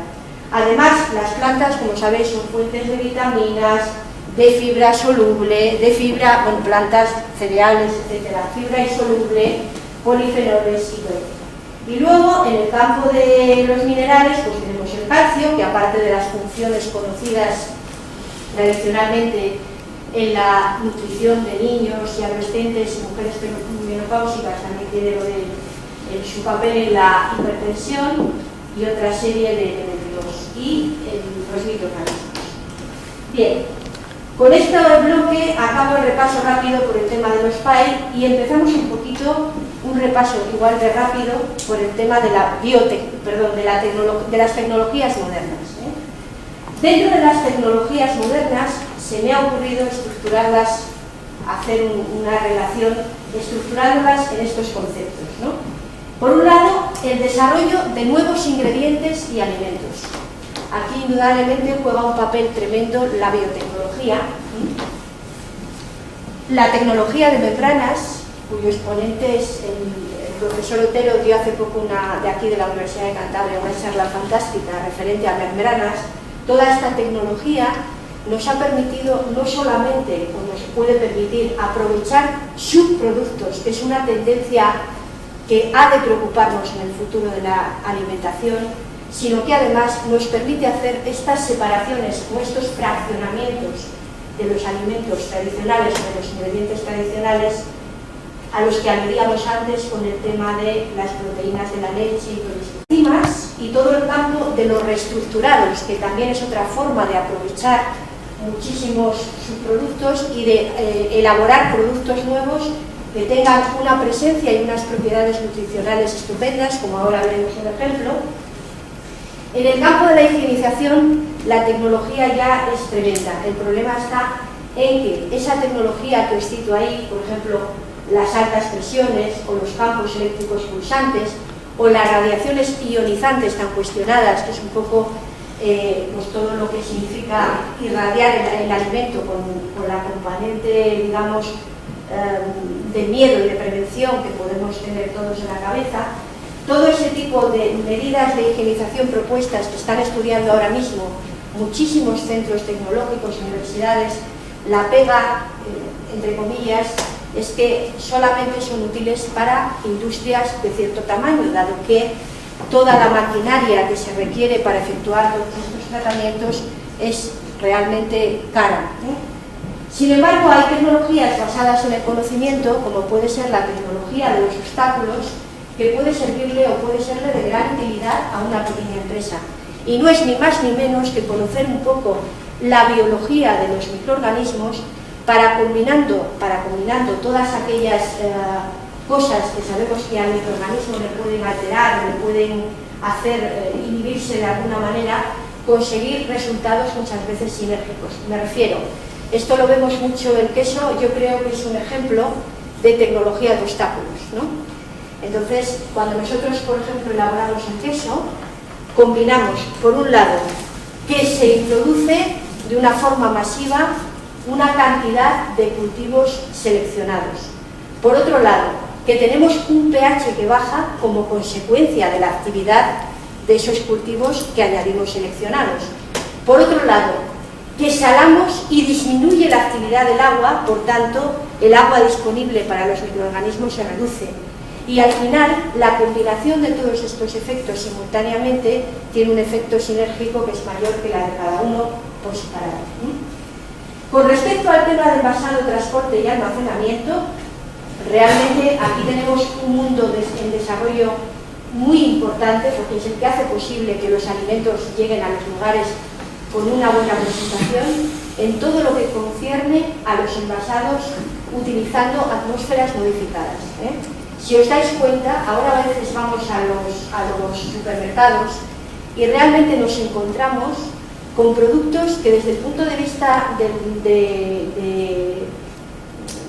Además, las plantas, como sabéis, son fuentes de vitaminas, de fibra soluble, de fibra, bueno, plantas, cereales, etcétera, fibra insoluble, polifenoles y todo. Y luego, en el campo de los minerales, pues tenemos el calcio, que aparte de las funciones conocidas tradicionalmente en la nutrición de niños y adolescentes y mujeres menopáusicas, también tiene su papel en la hipertensión y otra serie de elementos, y los microorganismos. Bien, con este bloque acabo el repaso rápido por el tema de los PAI y empezamos un poquito, un repaso igual de rápido por el tema de la de las tecnologías modernas. Dentro de las tecnologías modernas se me ha ocurrido estructurarlas, hacer una relación, estructurarlas en estos conceptos, ¿no? Por un lado, el desarrollo de nuevos ingredientes y alimentos. Aquí indudablemente juega un papel tremendo la biotecnología. La tecnología de membranas, cuyo exponente es el profesor Otero, dio hace poco de aquí de la Universidad de Cantabria una charla fantástica referente a membranas. Toda esta tecnología nos ha permitido no solamente, o nos puede permitir, aprovechar subproductos, que es una tendencia que ha de preocuparnos en el futuro de la alimentación, sino que además nos permite hacer estas separaciones o estos fraccionamientos de los alimentos tradicionales o de los ingredientes tradicionales a los que aludíamos antes con el tema de las proteínas de la leche y todo esto. Y todo el campo de los reestructurados, que también es otra forma de aprovechar muchísimos subproductos y de elaborar productos nuevos que tengan una presencia y unas propiedades nutricionales estupendas, como ahora veremos un ejemplo. En el campo de la higienización, la tecnología ya es tremenda. El problema está en que esa tecnología que os cito ahí, por ejemplo, las altas presiones o los campos eléctricos pulsantes o las radiaciones ionizantes tan cuestionadas, que es un poco pues todo lo que significa irradiar el alimento con la componente, digamos, de miedo y de prevención que podemos tener todos en la cabeza. Todo ese tipo de medidas de higienización propuestas que están estudiando ahora mismo muchísimos centros tecnológicos, universidades, la pega, entre comillas, es que solamente son útiles para industrias de cierto tamaño, dado que toda la maquinaria que se requiere para efectuar todos estos tratamientos es realmente cara. Sin embargo, hay tecnologías basadas en el conocimiento, como puede ser la tecnología de los obstáculos, que puede servirle o puede serle de gran utilidad a una pequeña empresa. Y no es ni más ni menos que conocer un poco la biología de los microorganismos para combinando todas aquellas cosas que sabemos que al microorganismo le pueden alterar, le pueden hacer inhibirse de alguna manera, conseguir resultados muchas veces sinérgicos. Me refiero, esto lo vemos mucho en el queso, yo creo que es un ejemplo de tecnología de obstáculos, ¿no? Entonces, cuando nosotros, por ejemplo, elaboramos el queso, combinamos, por un lado, que se introduce de una forma masiva una cantidad de cultivos seleccionados. Por otro lado, que tenemos un pH que baja como consecuencia de la actividad de esos cultivos que añadimos seleccionados. Por otro lado, que salamos y disminuye la actividad del agua, por tanto, el agua disponible para los microorganismos se reduce. Y al final, la combinación de todos estos efectos simultáneamente tiene un efecto sinérgico que es mayor que la de cada uno por separado. Con respecto al tema del envasado, transporte y almacenamiento, realmente aquí tenemos un mundo en desarrollo muy importante, porque es el que hace posible que los alimentos lleguen a los lugares con una buena presentación en todo lo que concierne a los envasados utilizando atmósferas modificadas. Si os dais cuenta, ahora a veces vamos a los supermercados y realmente nos encontramos con productos que desde el punto de vista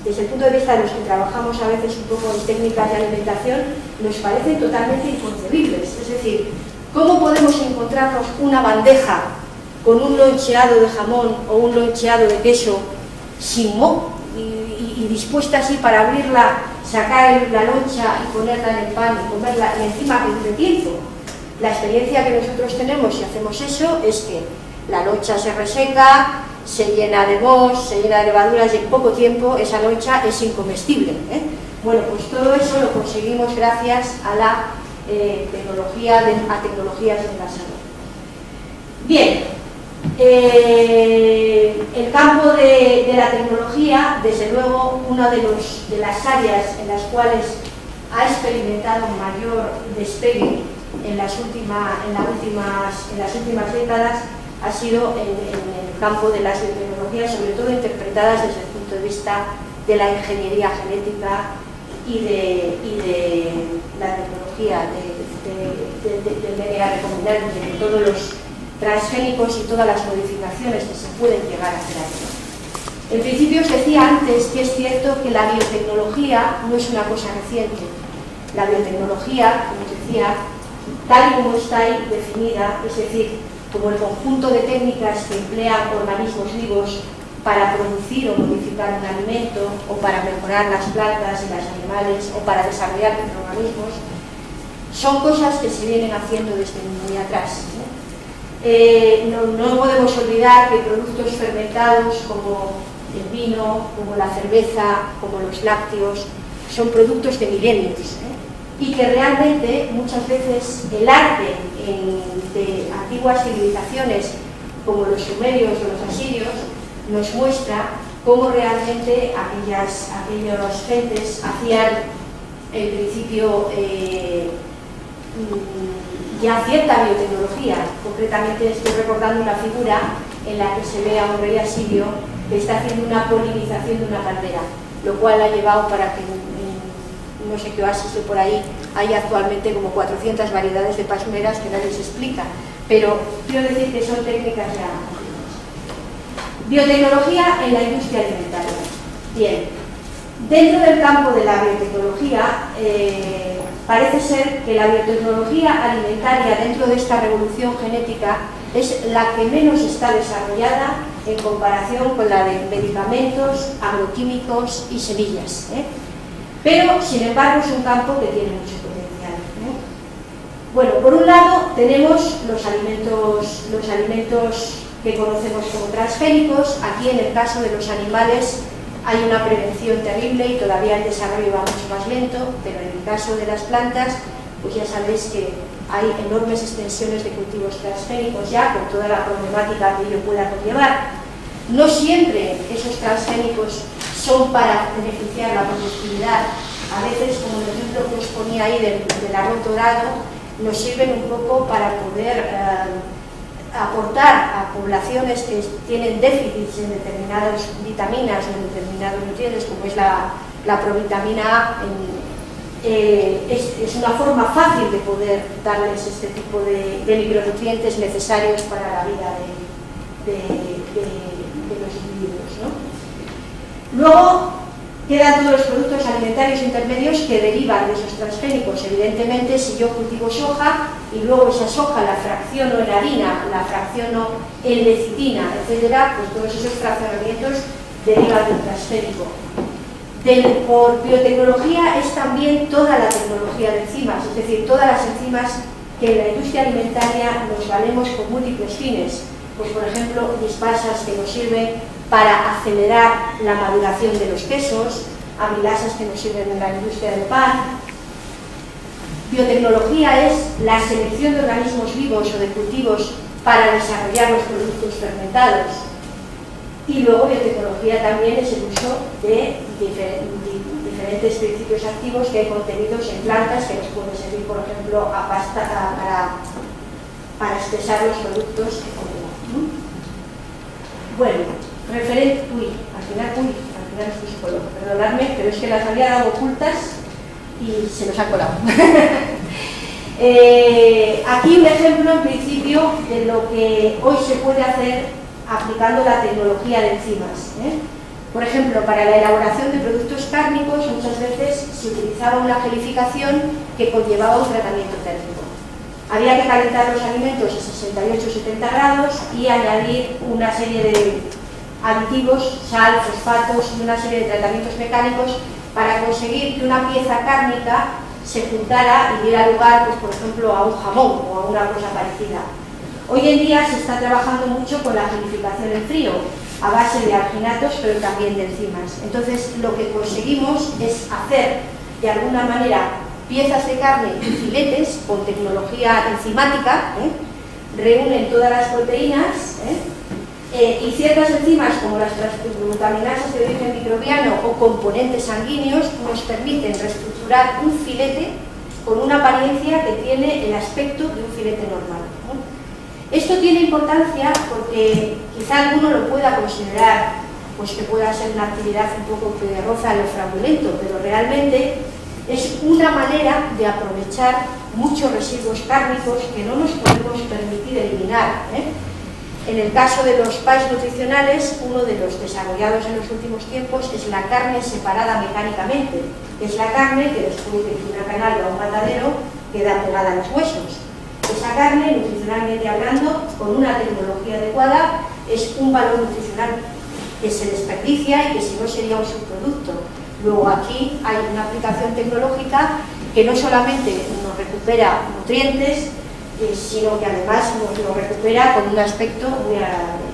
desde el punto de vista de los que trabajamos a veces un poco en técnicas de alimentación, nos parecen totalmente inconcebibles. Es decir, ¿cómo podemos encontrarnos una bandeja con un loncheado de jamón o un loncheado de queso sin moho y dispuesta así para abrirla, sacar la loncha y ponerla en el pan y comerla, y encima de tiempo? La experiencia que nosotros tenemos si hacemos eso es que la loncha se reseca, se llena de moho, se llena de levaduras y en poco tiempo esa loncha es incomestible, ¿eh? Bueno, pues todo eso lo conseguimos gracias a la tecnologías de envasado. Bien, el campo de la tecnología, desde luego, una de las áreas en las cuales ha experimentado mayor despegue en las últimas décadas ha sido en el campo de las biotecnologías, sobre todo interpretadas desde el punto de vista de la ingeniería genética y de la tecnología del DNA recombinante, de todos los transgénicos y todas las modificaciones que se pueden llegar a hacer ahí. En principio os decía antes que es cierto que la biotecnología no es una cosa reciente. La biotecnología, como os decía, tal y como está ahí definida, es decir, como el conjunto de técnicas que emplean organismos vivos para producir o modificar un alimento, o para mejorar las plantas y los animales, o para desarrollar microorganismos, son cosas que se vienen haciendo desde muy atrás, ¿no? No podemos olvidar que productos fermentados como el vino, como la cerveza, como los lácteos, son productos de milenios, ¿eh? Y que realmente muchas veces el arte de antiguas civilizaciones como los sumerios o los asirios nos muestra cómo realmente aquellas gentes hacían en principio ya cierta biotecnología. Concretamente estoy recordando una figura en la que se ve a un rey asirio que está haciendo una polinización de una palmera, lo cual ha llevado para que no sé qué oasis de por ahí hay actualmente como 400 variedades de palmeras que nadie se explica, pero quiero decir que son técnicas ya. Biotecnología en la industria alimentaria. Bien, dentro del campo de la biotecnología parece ser que la biotecnología alimentaria dentro de esta revolución genética es la que menos está desarrollada en comparación con la de medicamentos, agroquímicos y semillas, ¿eh? Pero, sin embargo, es un campo que tiene mucho potencial, ¿eh? Bueno, por un lado tenemos los alimentos que conocemos como transgénicos. Aquí, en el caso de los animales, hay una prevención terrible y todavía el desarrollo va mucho más lento, pero en el caso de las plantas, pues ya sabéis que hay enormes extensiones de cultivos transgénicos ya, con toda la problemática que ello pueda conllevar. No siempre esos transgénicos son para beneficiar la productividad. A veces, como el ejemplo que os ponía ahí del arroz dorado, nos sirven un poco para poder aportar a poblaciones que tienen déficits en determinadas vitaminas o en determinados nutrientes, como es la provitamina A. Es una forma fácil de poder darles este tipo de micronutrientes necesarios para la vida de los individuos, ¿no? Luego quedan todos los productos alimentarios intermedios que derivan de esos transgénicos. Evidentemente, si yo cultivo soja y luego esa soja la fracciono en harina, la fracciono en lecitina, etcétera, pues todos esos fraccionamientos derivan del transgénico. Por biotecnología es también toda la tecnología de enzimas, es decir, todas las enzimas que en la industria alimentaria nos valemos con múltiples fines. Pues, por ejemplo, dispasas que nos sirven para acelerar la maduración de los quesos, amilasas que nos sirven en la industria del pan. Biotecnología es la selección de organismos vivos o de cultivos para desarrollar los productos fermentados. Y luego biotecnología también es el uso de diferentes principios activos que hay contenidos en plantas que nos pueden servir, por ejemplo, para espesar los productos que comemos. Bueno, al final estoy psicólogo, perdonadme, pero es que las había dado ocultas y se nos ha colado. Aquí un ejemplo, en principio, de lo que hoy se puede hacer aplicando la tecnología de enzimas, ¿eh? Por ejemplo, para la elaboración de productos cárnicos muchas veces se utilizaba una gelificación que conllevaba un tratamiento térmico. Había que calentar los alimentos a 68-70 grados y añadir una serie de aditivos, sal, fosfatos y una serie de tratamientos mecánicos para conseguir que una pieza cárnica se juntara y diera lugar, pues, por ejemplo, a un jamón o a una cosa parecida. Hoy en día se está trabajando mucho con la gelificación en frío, a base de alginatos, pero también de enzimas. Entonces, lo que conseguimos es hacer, de alguna manera, piezas de carne y filetes con tecnología enzimática, reúnen todas las proteínas, y ciertas enzimas como las transglutaminasas de origen microbiano o componentes sanguíneos nos permiten reestructurar un filete con una apariencia que tiene el aspecto de un filete normal. Esto tiene importancia porque quizá alguno lo pueda considerar, pues, que pueda ser una actividad un poco que roza lo fraudulento, pero realmente es una manera de aprovechar muchos residuos cárnicos que no nos podemos permitir eliminar. En el caso de los pies nutricionales, uno de los desarrollados en los últimos tiempos es la carne separada mecánicamente, que es la carne que después de una canal o un matadero queda pegada a los huesos. Esa carne, nutricionalmente hablando, con una tecnología adecuada, es un valor nutricional que se desperdicia y que si no sería un subproducto. Luego aquí hay una aplicación tecnológica que no solamente nos recupera nutrientes, sino que además nos lo recupera con un aspecto muy agradable.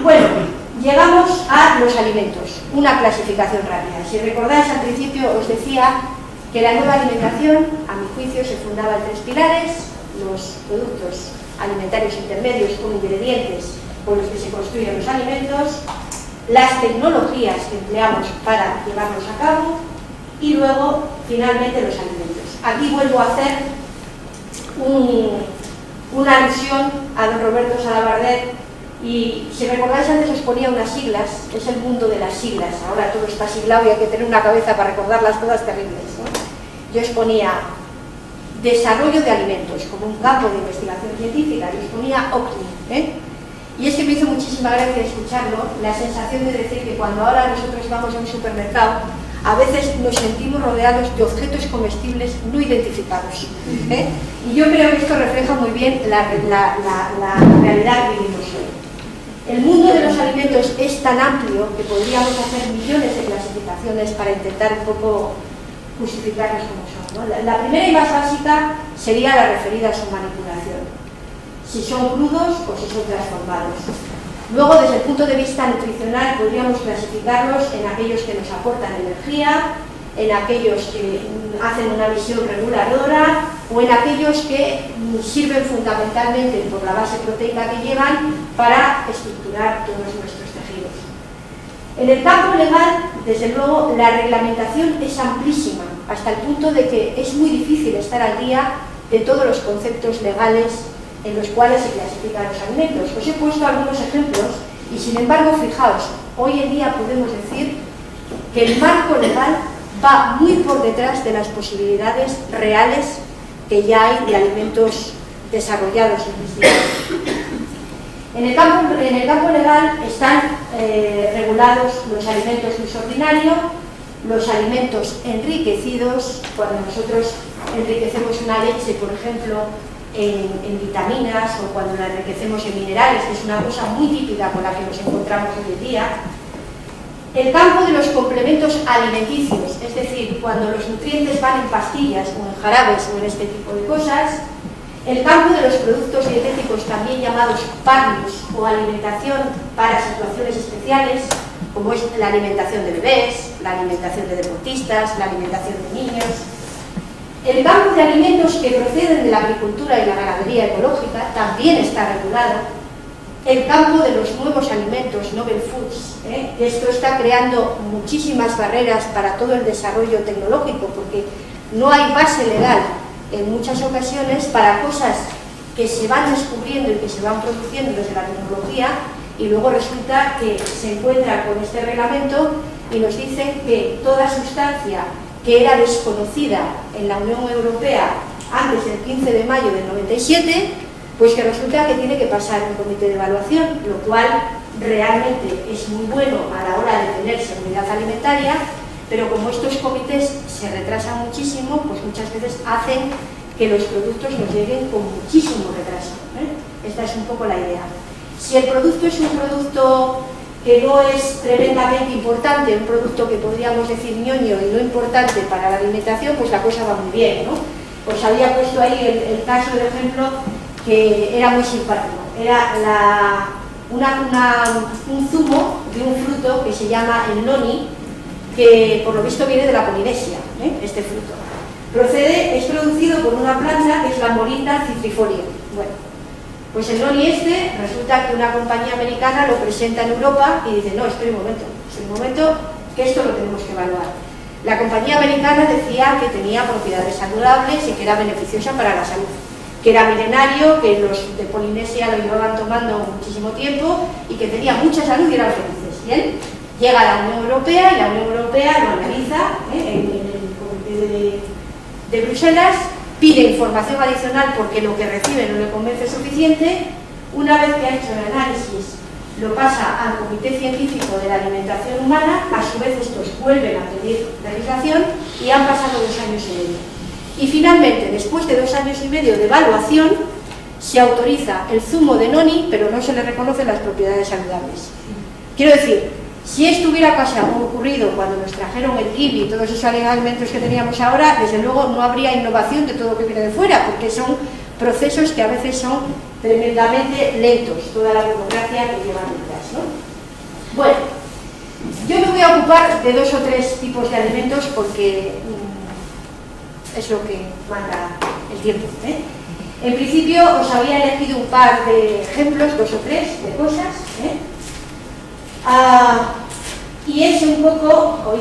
Bueno, llegamos a los alimentos, una clasificación rápida. Si recordáis, al principio os decía que la nueva alimentación, a mi juicio, se fundaba en 3 pilares: los productos alimentarios intermedios como ingredientes con los que se construyen los alimentos, las tecnologías que empleamos para llevarlos a cabo y luego, finalmente, los alimentos. Aquí vuelvo a hacer una alusión a don Roberto Salabardet, y si recordáis antes os ponía unas siglas, es el mundo de las siglas. Ahora todo está siglado y hay que tener una cabeza para recordarlas todas terribles, ¿no? Yo os ponía desarrollo de alimentos como un campo de investigación científica, y os ponía OCNI, Y es que me hizo muchísima gracia escucharlo, la sensación de decir que cuando ahora nosotros vamos a un supermercado, a veces nos sentimos rodeados de objetos comestibles no identificados. Y yo creo que esto refleja muy bien la realidad que vivimos hoy. El mundo de los alimentos es tan amplio que podríamos hacer millones de clasificaciones para intentar un poco justificarlos como son, ¿no? La primera y más básica sería la referida a su manipulación. Si son crudos o si son transformados. Luego, desde el punto de vista nutricional, podríamos clasificarlos en aquellos que nos aportan energía, en aquellos que hacen una visión reguladora o en aquellos que sirven fundamentalmente por la base proteica que llevan para estructurar todos nuestros tejidos. En el campo legal, desde luego, la reglamentación es amplísima, hasta el punto de que es muy difícil estar al día de todos los conceptos legales en los cuales se clasifican los alimentos. Os he puesto algunos ejemplos y, sin embargo, fijaos, hoy en día podemos decir que el marco legal va muy por detrás de las posibilidades reales que ya hay de alimentos desarrollados e investigados. En el campo legal están regulados los alimentos de uso ordinario, los alimentos enriquecidos, cuando nosotros enriquecemos una leche, por ejemplo, en vitaminas, o cuando la enriquecemos en minerales, que es una cosa muy típica con la que nos encontramos hoy en día. El campo de los complementos alimenticios, es decir, cuando los nutrientes van en pastillas o en jarabes o en este tipo de cosas. El campo de los productos dietéticos, también llamados PARNUS, o alimentación para situaciones especiales, como es la alimentación de bebés, la alimentación de deportistas, la alimentación de niños. El campo de alimentos que proceden de la agricultura y la ganadería ecológica también está regulado. El campo de los nuevos alimentos, novel foods, esto está creando muchísimas barreras para todo el desarrollo tecnológico, porque no hay base legal en muchas ocasiones para cosas que se van descubriendo y que se van produciendo desde la tecnología, y luego resulta que se encuentra con este reglamento y nos dicen que toda sustancia que era desconocida en la Unión Europea antes del 15 de mayo del 97, pues que resulta que tiene que pasar un comité de evaluación, lo cual realmente es muy bueno a la hora de tener seguridad alimentaria, pero como estos comités se retrasan muchísimo, pues muchas veces hacen que los productos nos lleguen con muchísimo retraso. Esta es un poco la idea. Si el producto es un producto que no es tremendamente importante, un producto que podríamos decir ñoño y no importante para la alimentación, pues la cosa va muy bien, ¿no? Os había puesto ahí el caso de ejemplo que era muy simpático. Era un zumo de un fruto que se llama el noni, que por lo visto viene de la Polinesia, este fruto. Es producido por una planta que es la Morinda citrifolia. Bueno, pues el noni resulta que una compañía americana lo presenta en Europa y dice, no, espera un momento, que esto lo tenemos que evaluar. La compañía americana decía que tenía propiedades saludables y que era beneficiosa para la salud, que era milenario, que los de Polinesia lo llevaban tomando muchísimo tiempo y que tenía mucha salud y eran felices. Bien, llega a la Unión Europea y la Unión Europea lo analiza en el comité de Bruselas, pide información adicional porque lo que recibe no le convence suficiente. Una vez que ha hecho el análisis, lo pasa al Comité Científico de la Alimentación Humana, a su vez estos vuelven a pedir legislación y han pasado 2 años y medio. Y finalmente, después de 2 años y medio de evaluación, se autoriza el zumo de noni, pero no se le reconocen las propiedades saludables. Quiero decir, si esto hubiera ocurrido cuando nos trajeron el kiwi y todos esos alimentos que teníamos ahora, desde luego no habría innovación de todo lo que viene de fuera, porque son procesos que a veces son tremendamente lentos, toda la burocracia que llevan detrás, ¿no? Bueno, yo me voy a ocupar de 2 o 3 tipos de alimentos porque es lo que manda el tiempo, En principio os había elegido un par de ejemplos, 2 o 3 de cosas, y es un poco,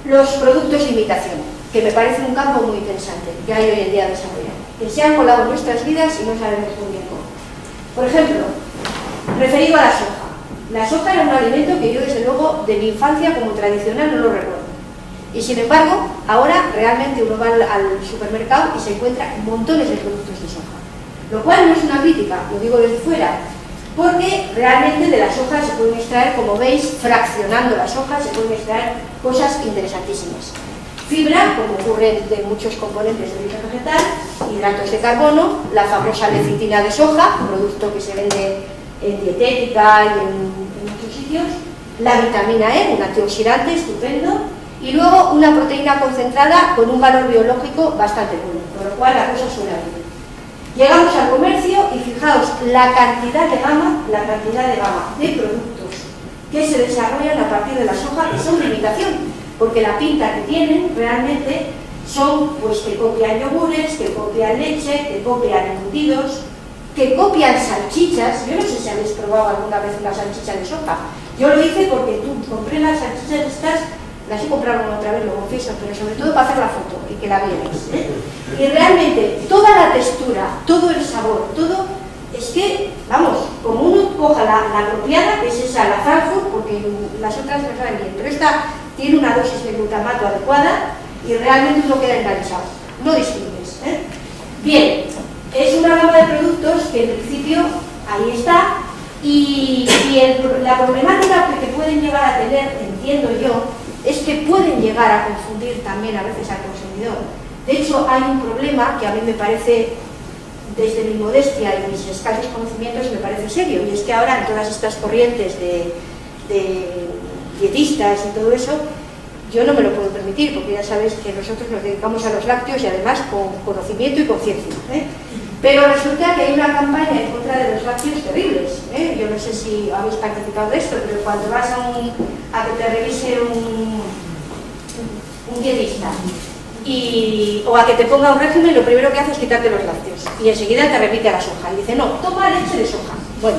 los productos de imitación, que me parece un campo muy interesante que hay hoy en día desarrollado, que se han colado en nuestras vidas y no sabemos muy bien cómo. Por ejemplo, referido a la soja. La soja era un alimento que yo desde luego de mi infancia como tradicional no lo recuerdo. Y sin embargo, ahora realmente uno va al supermercado y se encuentra montones de productos de soja. Lo cual no es una crítica, lo digo desde fuera, porque realmente de las hojas se pueden extraer, como veis, fraccionando las hojas, se pueden extraer cosas interesantísimas. Fibra, como ocurre de muchos componentes de origen vegetal, hidratos de carbono, la famosa lecitina de soja, un producto que se vende en dietética y en muchos sitios, la vitamina E, un antioxidante estupendo, y luego una proteína concentrada con un valor biológico bastante bueno, con lo cual la cosa suena bien. Llegamos al comercio y fijaos la cantidad de gama de productos que se desarrollan a partir de la soja, que son de imitación, porque la pinta que tienen realmente son pues que copian yogures, que copian leche, que copian embutidos, que copian salchichas. Yo no sé si habéis probado alguna vez una salchicha de soja. Yo lo hice porque compré las salchichas estas, las he comprado otra vez, lo confieso, pero sobre todo para hacer la foto y que la vierais. Y realmente toda la textura, todo el sabor, todo, es que, vamos, como uno coja la apropiada, que es esa, la Frankfurt, porque las otras no saben bien, pero esta tiene una dosis de glutamato adecuada y realmente uno queda enganchado, no distingues. Bien, es una gama de productos que en principio ahí está, y la problemática que pueden llegar a tener, entiendo yo, es que pueden llegar a confundir también a veces al consumidor. De hecho, hay un problema que a mí me parece, desde mi modestia y mis escasos conocimientos, me parece serio, y es que ahora en todas estas corrientes de dietistas y todo eso, yo no me lo puedo permitir, porque ya sabéis que nosotros nos dedicamos a los lácteos y además con conocimiento y conciencia. Pero resulta que hay una campaña en contra de los lácteos terribles. Yo no sé si habéis participado de esto, pero cuando vas a que te revise un dietista o a que te ponga un régimen, lo primero que hace es quitarte los lácteos y enseguida te repite a la soja y dice, no, toma leche de soja. Bueno,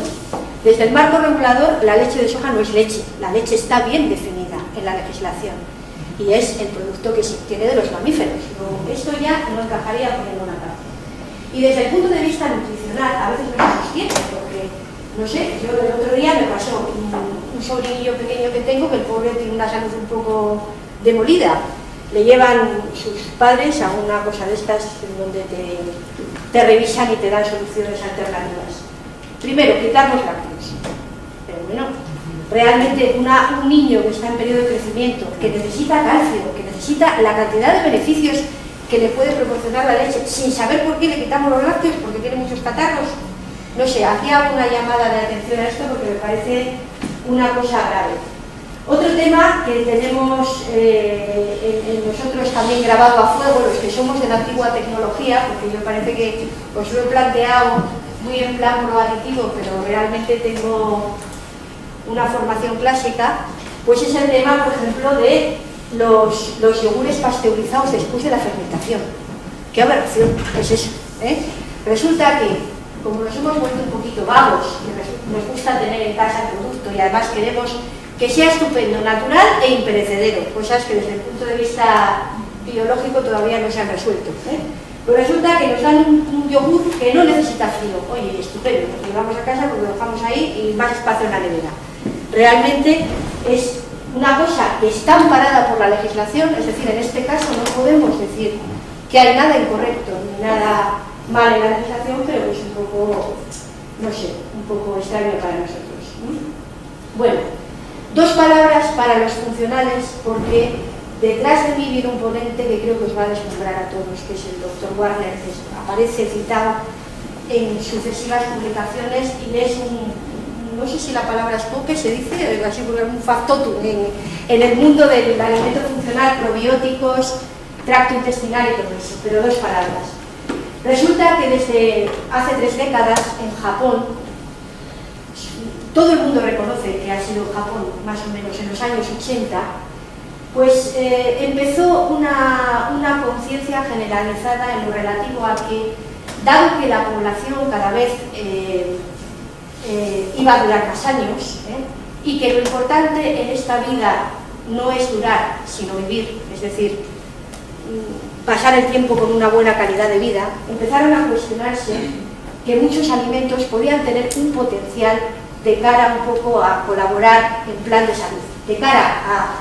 desde el marco regulador la leche de soja no es leche, la leche está bien definida en la legislación y es el producto que se obtiene de los mamíferos. Esto ya no encajaría por ninguna parte. Y desde el punto de vista nutricional a veces no se sostiene, porque, no sé, yo el otro día me pasó un sobrinillo pequeño que tengo, que el pobre tiene una salud un poco demolida. Le llevan sus padres a una cosa de estas donde te revisan y te dan soluciones alternativas. Primero, quitar los lácteos. Pero bueno, realmente un niño que está en periodo de crecimiento, que necesita calcio, que necesita la cantidad de beneficios que le puede proporcionar la leche, sin saber por qué le quitamos los lácteos, porque tiene muchos catarros. No sé, aquí hago una llamada de atención a esto porque me parece una cosa grave. Otro tema que tenemos en nosotros también grabado a fuego, los que somos de la antigua tecnología, porque yo parece que os lo he planteado muy en plan proaditivo, pero realmente tengo una formación clásica, pues es el tema, por ejemplo, de los yogures pasteurizados después de la fermentación. ¿Qué aberración es eso? Resulta que, como nos hemos vuelto un poquito vagos, y nos gusta tener en casa el producto y además queremos que sea estupendo, natural e imperecedero, cosas que desde el punto de vista biológico todavía no se han resuelto. Pues resulta que nos dan un yogur que no necesita frío. Oye, estupendo, lo llevamos a casa porque lo dejamos ahí y más espacio en la nevera. Realmente es una cosa que está amparada por la legislación, es decir, en este caso no podemos decir que hay nada incorrecto ni nada mal en la legislación, pero es un poco, no sé, un poco extraño para nosotros. Bueno, dos palabras para los funcionales, porque detrás de mí viene un ponente que creo que os va a deslumbrar a todos, que es el doctor Warner, que aparece citado en sucesivas publicaciones y es no sé si la palabra es poke, se dice, así porque es un factotum en el mundo del alimento funcional, probióticos, tracto intestinal y todo eso, pero dos palabras. Resulta que desde hace 3 décadas en Japón, todo el mundo reconoce que ha sido Japón, más o menos en los años 80, pues empezó una conciencia generalizada en lo relativo a que, dado que la población cada vez iba a durar más años, y que lo importante en esta vida no es durar, sino vivir, es decir, pasar el tiempo con una buena calidad de vida, empezaron a cuestionarse que muchos alimentos podían tener un potencial de cara un poco a colaborar en plan de salud, de cara a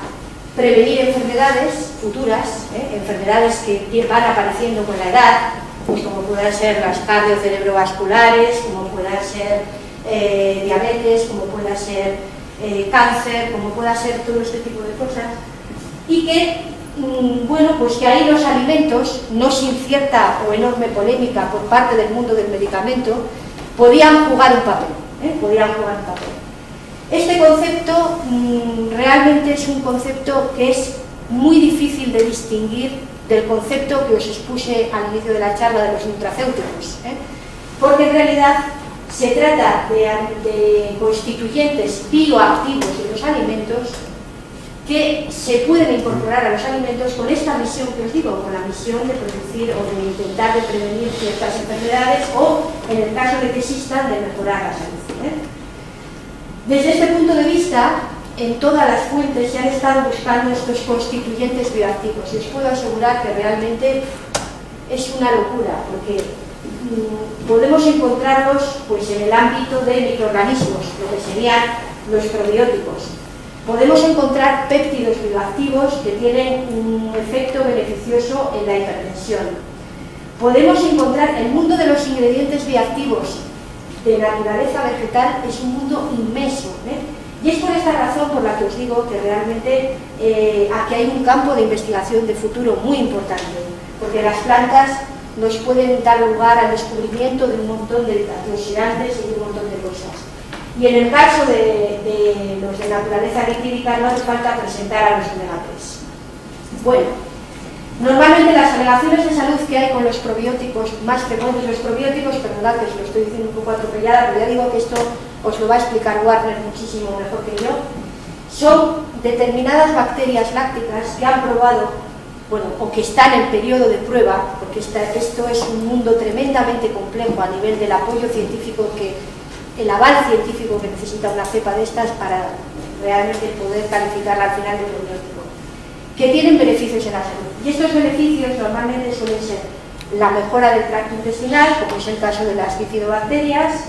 prevenir enfermedades futuras, enfermedades que van apareciendo con la edad, pues como puedan ser las cardiocerebrovasculares, como puedan ser diabetes, como pueda ser cáncer, como pueda ser todo este tipo de cosas, y que, bueno, pues que ahí los alimentos, no sin cierta o enorme polémica por parte del mundo del medicamento, podían jugar un papel, podían jugar un papel. Este concepto realmente es un concepto que es muy difícil de distinguir del concepto que os expuse al inicio de la charla de los nutracéuticos, porque en realidad se trata de constituyentes bioactivos de los alimentos que se pueden incorporar a los alimentos con esta misión que os digo, con la misión de producir o de intentar de prevenir ciertas enfermedades o, en el caso de que existan, de mejorar la salud. Desde este punto de vista, en todas las fuentes se han estado buscando estos constituyentes bioactivos y os puedo asegurar que realmente es una locura, porque podemos encontrarlos pues, en el ámbito de microorganismos, lo que serían los probióticos. Podemos encontrar péptidos bioactivos que tienen un efecto beneficioso en la hipertensión. Podemos encontrar el mundo de los ingredientes bioactivos de naturaleza vegetal, es un mundo inmenso, y es por esta razón por la que os digo que realmente aquí hay un campo de investigación de futuro muy importante, porque las plantas nos pueden dar lugar al descubrimiento de un montón de antioxidantes y de un montón de cosas. Y en el caso de los de naturaleza lipídica no hace falta presentar a los omega 3. Bueno, normalmente las alegaciones de salud que hay con los probióticos más frecuentes, los probióticos, perdonad que os lo estoy diciendo un poco atropellada, pero ya digo que esto os lo va a explicar Warner muchísimo mejor que yo, son determinadas bacterias lácticas que han probado, bueno, o que están en periodo de prueba, porque esto es un mundo tremendamente complejo a nivel del apoyo científico, el aval científico que necesita una cepa de estas para realmente poder calificarla al final de probiótico, que tienen beneficios en la salud. Y estos beneficios normalmente suelen ser la mejora del tracto intestinal, como es el caso de las bifidobacterias,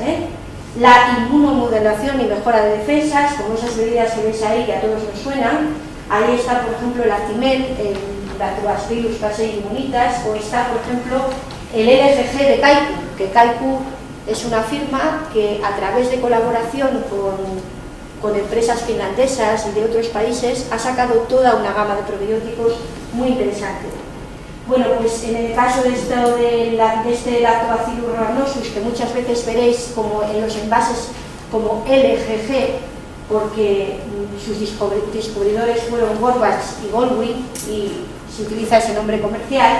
la inmunomodulación y mejora de defensas, como esas bebidas que veis ahí que a todos nos suenan. Ahí está, por ejemplo, el Actimel, el Lactobacillus casei immunitas, o está, por ejemplo, el LFG de Kaiku, que Kaiku Es una firma que a través de colaboración con empresas finlandesas y de otros países ha sacado toda una gama de probióticos muy interesante. Bueno, pues en el caso de este Lactobacillus rhamnosus, que muchas veces veréis como en los envases como LGG, porque sus descubridores fueron Gorbach y Goldwyn y se utiliza ese nombre comercial.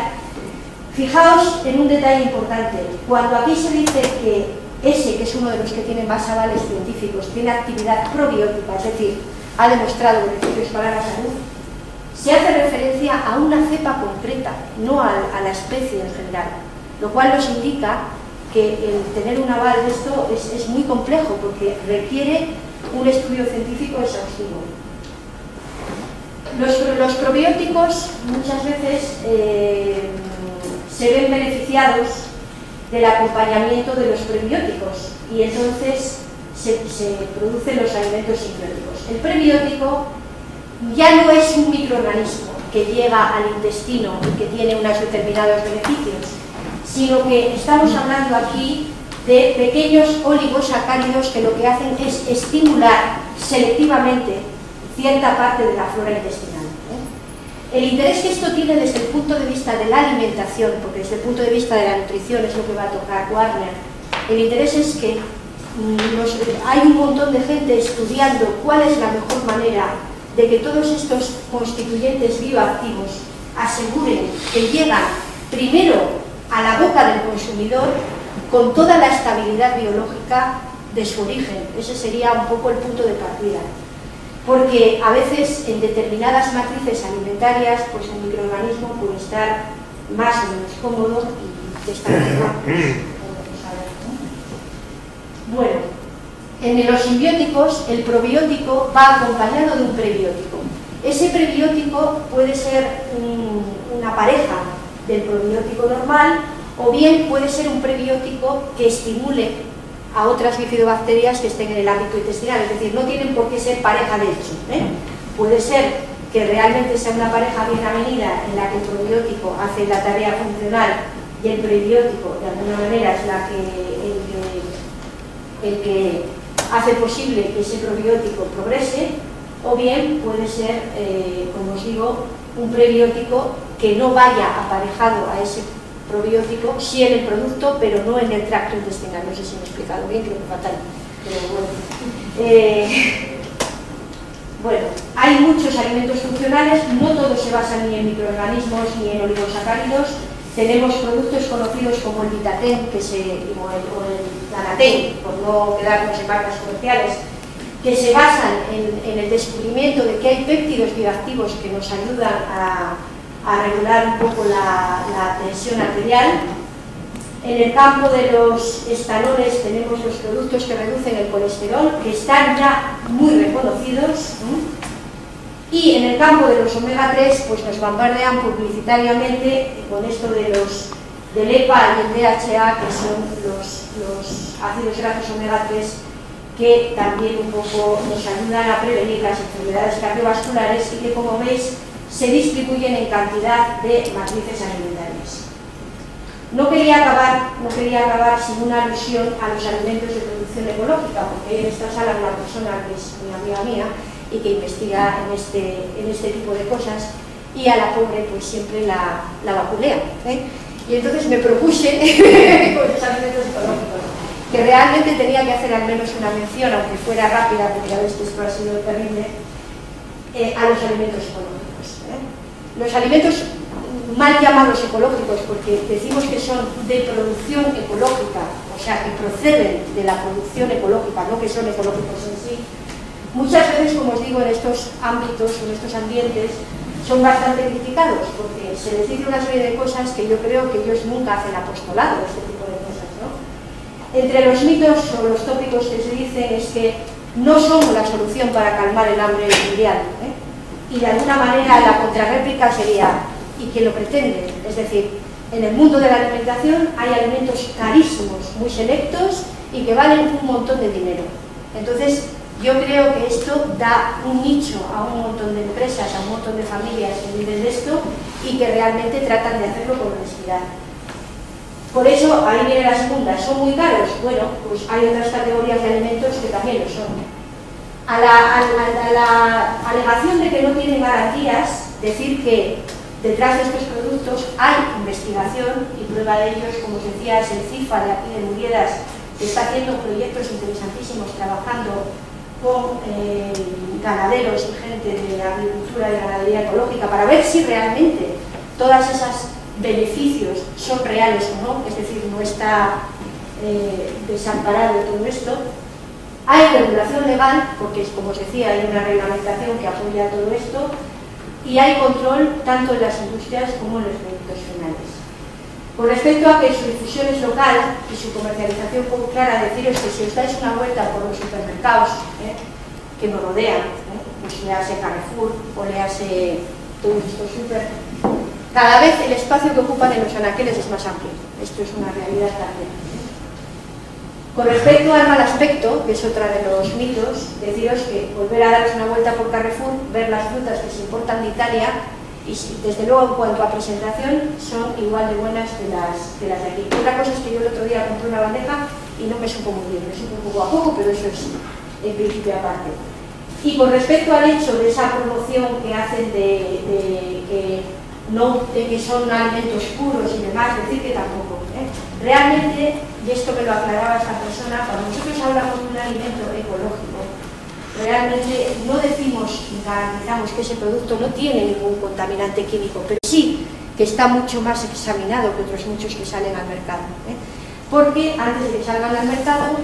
Fijaos en un detalle importante. Cuando aquí se dice que ese, que es uno de los que tiene más avales científicos, tiene actividad probiótica, es decir, ha demostrado beneficios para la salud, se hace referencia a una cepa concreta, no a la especie en general, lo cual nos indica que el tener un aval de esto es muy complejo porque requiere un estudio científico exhaustivo. Los probióticos muchas veces se ven beneficiados del acompañamiento de los prebióticos y entonces se producen los alimentos simbióticos. El prebiótico ya no es un microorganismo que llega al intestino y que tiene unos determinados beneficios, sino que estamos hablando aquí de pequeños oligosacáridos que lo que hacen es estimular selectivamente cierta parte de la flora intestinal. El interés que esto tiene desde el punto de vista de la alimentación, porque desde el punto de vista de la nutrición es lo que va a tocar Warner, el interés es que hay un montón de gente estudiando cuál es la mejor manera de que todos estos constituyentes bioactivos aseguren que llegan primero a la boca del consumidor con toda la estabilidad biológica de su origen. Ese sería un poco el punto de partida. Porque a veces en determinadas matrices alimentarias, pues el microorganismo puede estar más o menos cómodo y estar mejor. Bueno, en los simbióticos el probiótico va acompañado de un prebiótico. Ese prebiótico puede ser una pareja del probiótico normal o bien puede ser un prebiótico que estimule a otras bifidobacterias que estén en el ámbito intestinal, es decir, no tienen por qué ser pareja de hecho. Puede ser que realmente sea una pareja bien avenida en la que el probiótico hace la tarea funcional y el prebiótico de alguna manera es el que hace posible que ese probiótico progrese, o bien puede ser, como os digo, un prebiótico que no vaya aparejado a ese probiótico, sí en el producto, pero no en el tracto intestinal. No sé si me he explicado bien, creo que fatal, pero bueno. Bueno, hay muchos alimentos funcionales, no todos se basan ni en microorganismos ni en oligosacáridos. Tenemos productos conocidos como el Vitaten o el Danaten, por no quedarnos en marcas comerciales, que se basan en el descubrimiento de que hay péptidos bioactivos que nos ayudan a regular un poco la tensión arterial. En el campo de los estanoles tenemos los productos que reducen el colesterol, que están ya muy reconocidos. Y en el campo de los omega 3, pues nos bombardean publicitariamente con esto del EPA y el DHA, que son los ácidos grasos omega 3, que también un poco nos ayudan a prevenir las enfermedades cardiovasculares y que, como veis, se distribuyen en cantidad de matrices alimentarias. No quería acabar sin una alusión a los alimentos de producción ecológica, porque hay en esta sala una persona que es una amiga mía y que investiga en este tipo de cosas, y a la pobre pues siempre la vacunea. Y entonces me propuse con los alimentos ecológicos, que realmente tenía que hacer al menos una mención, aunque fuera rápida, porque ya veis que esto ha sido terrible, a los alimentos ecológicos. Los alimentos mal llamados ecológicos, porque decimos que son de producción ecológica, o sea, que proceden de la producción ecológica, no que son ecológicos en sí, muchas veces, como os digo, en estos ámbitos, en estos ambientes, son bastante criticados, porque se les dice una serie de cosas que yo creo que ellos nunca hacen apostolado de este tipo de cosas, ¿no? Entre los mitos o los tópicos que se dicen es que no somos la solución para calmar el hambre mundial, y de alguna manera la contrarréplica sería, y que lo pretenden, es decir, en el mundo de la alimentación hay alimentos carísimos, muy selectos y que valen un montón de dinero. Entonces, yo creo que esto da un nicho a un montón de empresas, a un montón de familias que viven de esto y que realmente tratan de hacerlo con honestidad. Por eso, ahí viene la segunda, ¿son muy caros? Bueno, pues hay otras categorías de alimentos que también lo son. A la alegación de que no tienen garantías, decir que detrás de estos productos hay investigación y prueba de ellos, como os decía, es el CIFA de aquí de Murieras, que está haciendo proyectos interesantísimos trabajando con ganaderos y gente de agricultura y ganadería ecológica para ver si realmente todas esas beneficios son reales o no, es decir, no está desamparado todo esto. Hay regulación legal, porque como os decía, hay una reglamentación que apoya todo esto, y hay control tanto en las industrias como en los productos finales. Con respecto a que su difusión es local y su comercialización poco clara, deciros que si os dais una vuelta por los supermercados que nos rodean, pues léase Carrefour o léase todos estos super, cada vez el espacio que ocupan en los anaqueles es más amplio. Esto es una realidad también. Con respecto al mal aspecto, que es otra de los mitos, deciros que volver a daros una vuelta por Carrefour, ver las frutas que se importan de Italia, y desde luego en cuanto a presentación son igual de buenas que las de aquí. Otra cosa es que yo el otro día compré una bandeja y no me supo muy bien, me supo un poco a poco, pero eso es en principio aparte. Y con respecto al hecho de esa promoción que hacen de que son alimentos puros y demás, decir que tampoco. Realmente, y esto me lo aclaraba esta persona, cuando nosotros hablamos de un alimento ecológico, realmente no decimos y garantizamos que ese producto no tiene ningún contaminante químico, pero sí que está mucho más examinado que otros muchos que salen al mercado. Porque antes de que salgan al mercado,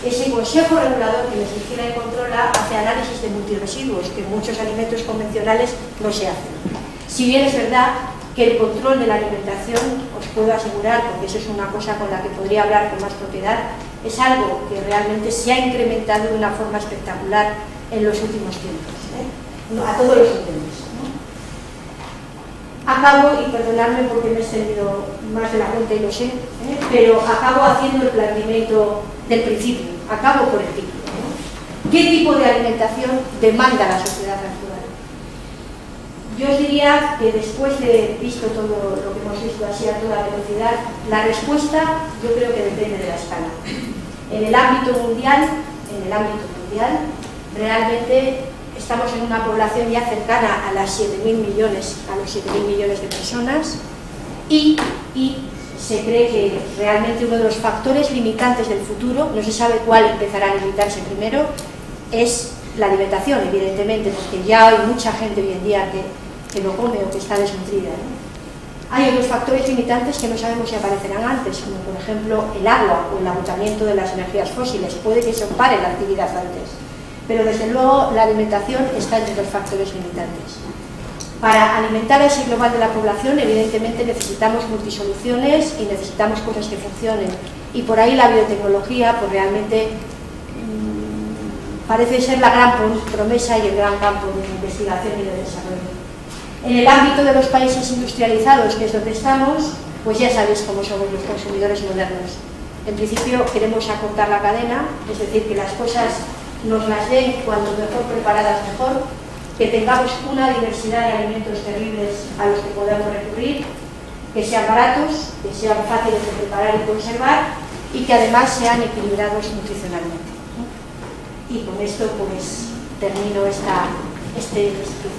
ese consejo regulador que les vigila y controla hace análisis de multiresiduos, que en muchos alimentos convencionales no se hacen. Si bien es verdad que el control de la alimentación, os puedo asegurar, porque eso es una cosa con la que podría hablar con más propiedad, es algo que realmente se ha incrementado de una forma espectacular en los últimos tiempos, a todos los niveles. Acabo, y perdonadme porque me he extendido más de la cuenta y lo sé, pero acabo haciendo el planteamiento del principio, acabo por el título. ¿Qué tipo de alimentación demanda la sociedad actual? Yo os diría que después de visto todo lo que hemos visto así a toda velocidad, la respuesta yo creo que depende de la escala. En el ámbito mundial, realmente estamos en una población ya cercana a las 7.000 millones, a los 7.000 millones de personas, y se cree que realmente uno de los factores limitantes del futuro, no se sabe cuál empezará a limitarse primero, es la alimentación, evidentemente, porque ya hay mucha gente hoy en día que no come o que está desnutrida. Hay otros factores limitantes que no sabemos si aparecerán antes, como por ejemplo el agua o el agotamiento de las energías fósiles. Puede que eso pare la actividad antes, pero desde luego la alimentación está entre los factores limitantes. Para alimentar a ese global de la población, evidentemente necesitamos multisoluciones y necesitamos cosas que funcionen, y por ahí la biotecnología pues realmente parece ser la gran promesa y el gran campo de investigación y de desarrollo. En el ámbito de los países industrializados, que es donde estamos, pues ya sabéis cómo somos los consumidores modernos. En principio queremos acortar la cadena, es decir, que las cosas nos las den cuanto mejor preparadas mejor, que tengamos una diversidad de alimentos terribles a los que podamos recurrir, que sean baratos, que sean fáciles de preparar y conservar, y que además sean equilibrados nutricionalmente. Y con esto pues termino este discurso.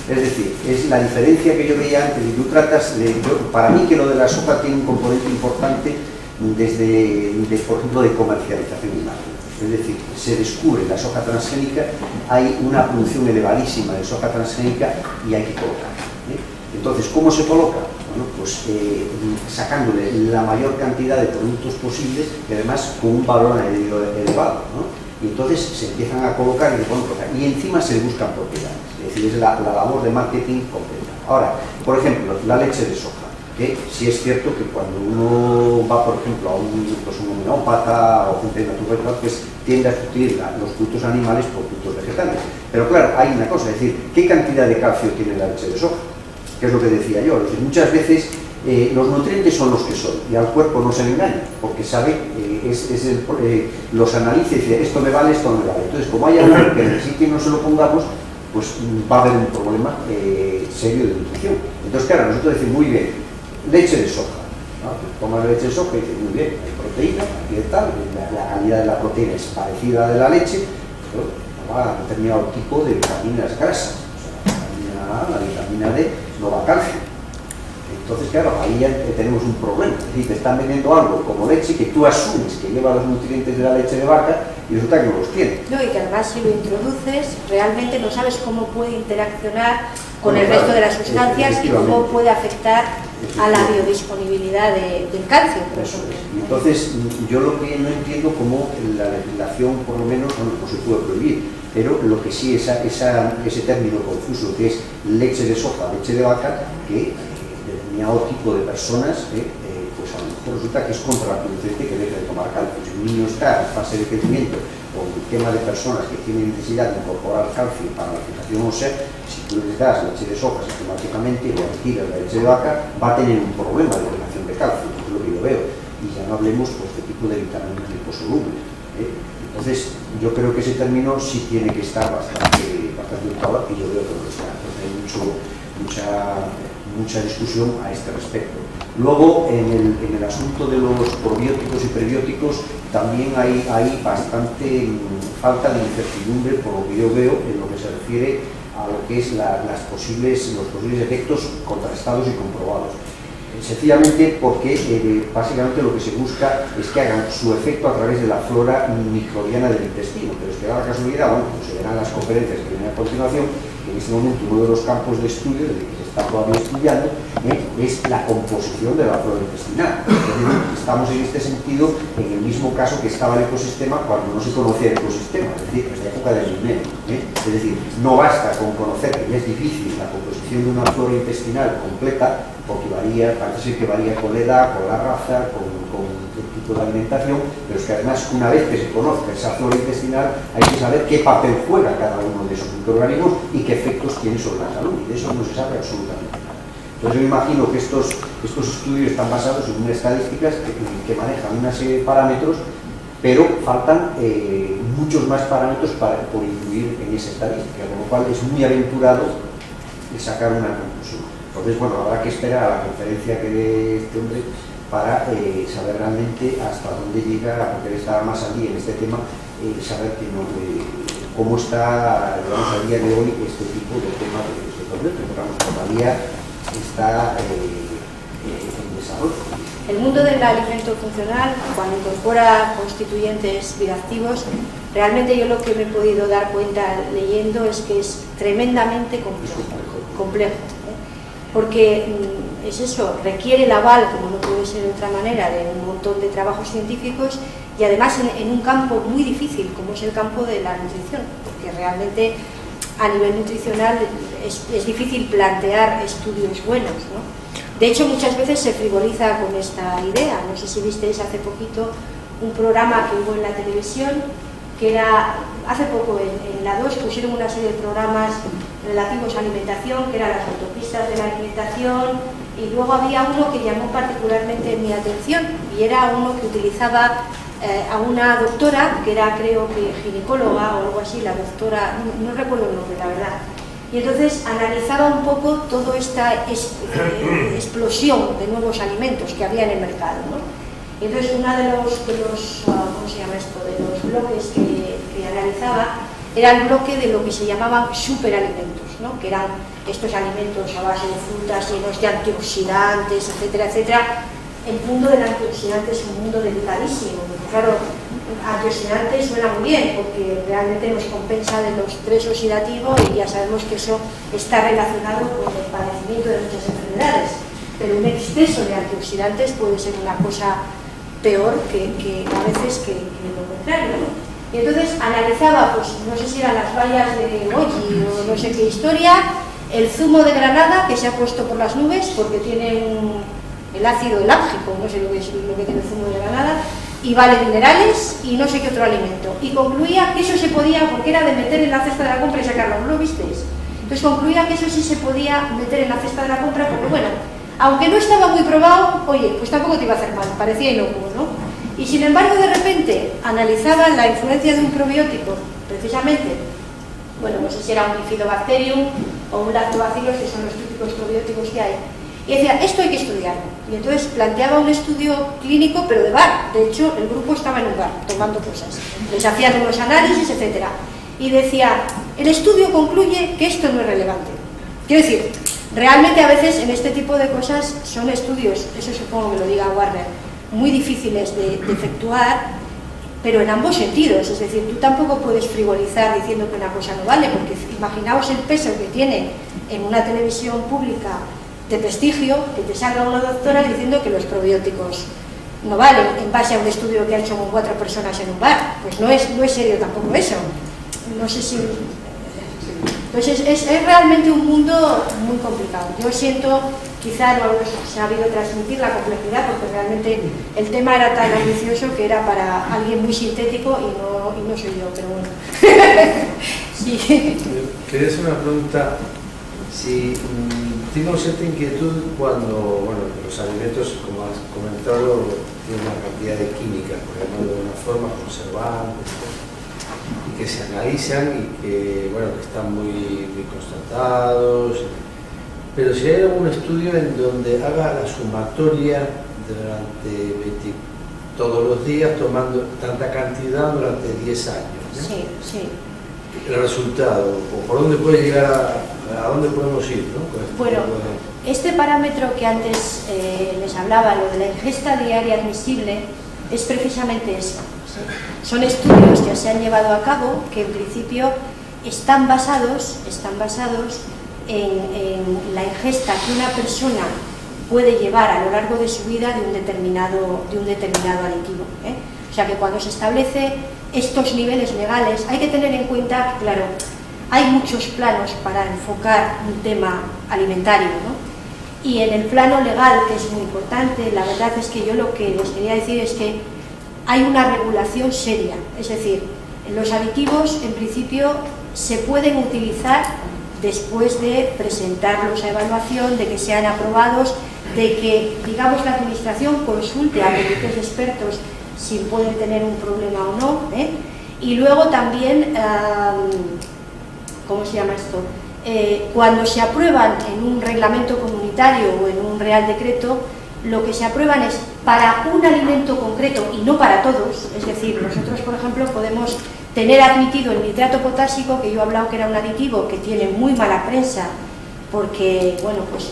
Es decir, es la diferencia que yo veía antes, y tú tratas de, para mí que lo de la soja tiene un componente importante por ejemplo, de comercialización y marketing. Es decir, se descubre la soja transgénica, hay una producción elevadísima de soja transgénica y hay que colocarla. Entonces, ¿cómo se coloca? Bueno, pues sacándole la mayor cantidad de productos posibles y además con un valor añadido elevado, ¿no? Y entonces se empiezan a colocar y encima se buscan propiedades, es decir, es la labor de marketing completa. Ahora, por ejemplo, la leche de soja, que sí es cierto que cuando uno va, por ejemplo, a un homeópata o gente natural, pues tiende a sustituir los productos animales por productos vegetales. Pero claro, hay una cosa, es decir, ¿qué cantidad de calcio tiene la leche de soja? Que es lo que decía yo, es decir, muchas veces los nutrientes son los que son y al cuerpo no se le engaña, porque sabe los analiza y dice esto me vale, esto no me vale. Entonces, como hay algo que necesite y no se lo pongamos, pues va a haber un problema serio de nutrición. Entonces, claro, nosotros decimos, muy bien, leche de soja, ¿no? Toma leche de soja y dice, muy bien, hay proteína, aquí de tal, la calidad de la proteína es parecida a de la leche, pero no va a un determinado tipo de vitaminas grasas. O sea, la vitamina A, la vitamina D, no va a calcio. Entonces, claro, ahí ya tenemos un problema. Es decir, te están vendiendo algo como leche que tú asumes que lleva los nutrientes de la leche de vaca y resulta que no los tiene. No, y que además si lo introduces, realmente no sabes cómo puede interaccionar con el resto de las sustancias y cómo puede afectar a la biodisponibilidad del calcio, por ejemplo. Entonces, yo lo que no entiendo cómo la legislación, por lo menos, bueno, no se puede prohibir, pero lo que sí, ese término confuso que es leche de soja, leche de vaca, que determinado tipo de personas, pues a lo mejor resulta que es contraproducente que deje de tomar calcio. Si un niño está en fase de crecimiento o el tema de personas que tienen necesidad de incorporar calcio para la fijación ósea, si tú les das leche de soja sistemáticamente o retiras la leche de vaca, va a tener un problema de fijación de calcio, es lo que yo veo. Y ya no hablemos pues, de tipo de vitaminas liposolubles. Entonces, yo creo que ese término sí tiene que estar bastante usado y yo veo que no lo está. Entonces, hay mucha discusión a este respecto. Luego, en el asunto de los probióticos y prebióticos, también hay bastante falta de incertidumbre, por lo que yo veo, en lo que se refiere a lo que es los posibles efectos contrastados y comprobados. Sencillamente porque básicamente lo que se busca es que hagan su efecto a través de la flora microbiana del intestino, pero es que da la casualidad, bueno, pues se verán las conferencias que vienen a continuación, que en este momento uno de los campos de estudio, desde que se está todavía estudiando, es la composición de la flora intestinal. Entonces, estamos en este sentido en el mismo caso que estaba el ecosistema cuando no se conocía el ecosistema, es decir, en la época del Linné. Es decir, no basta con conocer que ya es difícil la composición de una flora intestinal completa, porque parece ser que varía con la edad, con la raza, con el tipo de alimentación, pero es que además una vez que se conozca esa flora intestinal hay que saber qué papel juega cada uno de esos microorganismos y qué efectos tiene sobre la salud, y de eso no se sabe absolutamente nada. Entonces yo imagino que estos estudios están basados en unas estadísticas que manejan una serie de parámetros, pero faltan muchos más parámetros por incluir en esa estadística, con lo cual es muy aventurado sacar una conclusión. Entonces, bueno, habrá que esperar a la conferencia que dé este hombre para saber realmente hasta dónde llega, porque él estaba más al día en este tema, saber cómo está, digamos, a día de hoy este tipo de tema de proyecto, pero vamos, todavía está en desarrollo. El mundo del alimento funcional, cuando incorpora constituyentes bioactivos, realmente yo lo que me he podido dar cuenta leyendo es que es tremendamente complejo. Porque es eso, requiere el aval, como no puede ser de otra manera, de un montón de trabajos científicos y además en un campo muy difícil, como es el campo de la nutrición, porque realmente a nivel nutricional es difícil plantear estudios buenos, ¿no? De hecho, muchas veces se frivoliza con esta idea. No sé si visteis hace poquito un programa que hubo en la televisión, que era, hace poco en la 2 pusieron una serie de programas relativos a alimentación, que eran las autopistas de la alimentación, y luego había uno que llamó particularmente mi atención, y era uno que utilizaba a una doctora, que era creo que ginecóloga o algo así, la doctora, no recuerdo el nombre, la verdad, y entonces analizaba un poco toda esta explosión de nuevos alimentos que había en el mercado, ¿no? Y entonces uno de los ¿cómo se llama esto?, de los bloques que analizaba era el bloque de lo que se llamaban superalimentos, ¿no? Que eran estos alimentos a base de frutas llenos de antioxidantes, etcétera, etcétera. El mundo del antioxidante es un mundo delicadísimo, porque claro, antioxidante suena muy bien, porque realmente nos compensa de los estrés oxidativo y ya sabemos que eso está relacionado con el padecimiento de muchas enfermedades, pero un exceso de antioxidantes puede ser una cosa peor que a veces que lo contrario, ¿no? Y entonces analizaba, pues no sé si eran las bayas de goji o no sé qué historia, el zumo de granada que se ha puesto por las nubes porque tiene el ácido elágico, no sé lo que tiene el zumo de granada, y vale minerales y no sé qué otro alimento. Y concluía que eso se podía, porque era de meter en la cesta de la compra y sacarlo, ¿no lo visteis? Entonces concluía que eso sí se podía meter en la cesta de la compra porque, bueno, aunque no estaba muy probado, oye, pues tampoco te iba a hacer mal, parecía inocuo, ¿no? Y sin embargo, de repente, analizaban la influencia de un probiótico, precisamente, bueno, no sé si era un bifidobacterium o un lactobacillus, que son los típicos probióticos que hay, y decía, esto hay que estudiarlo. Y entonces planteaba un estudio clínico, pero de bar. De hecho, el grupo estaba en un bar, tomando cosas. Les hacían unos análisis, etc. Y decía, el estudio concluye que esto no es relevante. Quiero decir, realmente a veces en este tipo de cosas son estudios, eso supongo que lo diga Warner, muy difíciles de efectuar, pero en ambos sentidos. Es decir, tú tampoco puedes frivolizar diciendo que una cosa no vale, porque imaginaos el peso que tiene en una televisión pública de prestigio, que te salga una doctora diciendo que los probióticos no valen, en base a un estudio que ha hecho con 4 personas en un bar. Pues no es serio tampoco eso. No sé si... Entonces es realmente un mundo muy complicado. Yo siento, quizá no haber sabido transmitir la complejidad, porque realmente el tema era tan ambicioso que era para alguien muy sintético y no soy yo, pero bueno. Sí. Quería hacer una pregunta. Si tengo cierta inquietud cuando, bueno, los alimentos, como has comentado, tienen una cantidad de química, por ejemplo, de una forma, conservantes, y que se analizan y que, bueno, que están muy constatados, pero si hay algún estudio en donde haga la sumatoria durante todos los días, tomando tanta cantidad durante 10 años, ¿no? Sí, sí. El resultado, o por dónde puede llegar a dónde podemos ir, ¿no? Bueno, este parámetro que antes les hablaba, lo de la ingesta diaria admisible, es precisamente eso. ¿Sí? Son estudios que se han llevado a cabo que en principio están basados en la ingesta que una persona puede llevar a lo largo de su vida de un determinado aditivo. O sea que cuando se establece estos niveles legales hay que tener en cuenta que, claro, hay muchos planos para enfocar un tema alimentario, ¿no? Y en el plano legal, que es muy importante, la verdad es que yo lo que les quería decir es que hay una regulación seria. Es decir, los aditivos en principio se pueden utilizar después de presentarlos a evaluación, de que sean aprobados, de que, digamos, la administración consulte a comités de expertos si pueden tener un problema o no, y luego también, ¿cómo se llama esto? Cuando se aprueban en un reglamento comunitario o en un real decreto, lo que se aprueban es para un alimento concreto y no para todos. Es decir, nosotros, por ejemplo, podemos tener admitido el nitrato potásico, que yo he hablado que era un aditivo que tiene muy mala prensa, porque, bueno, pues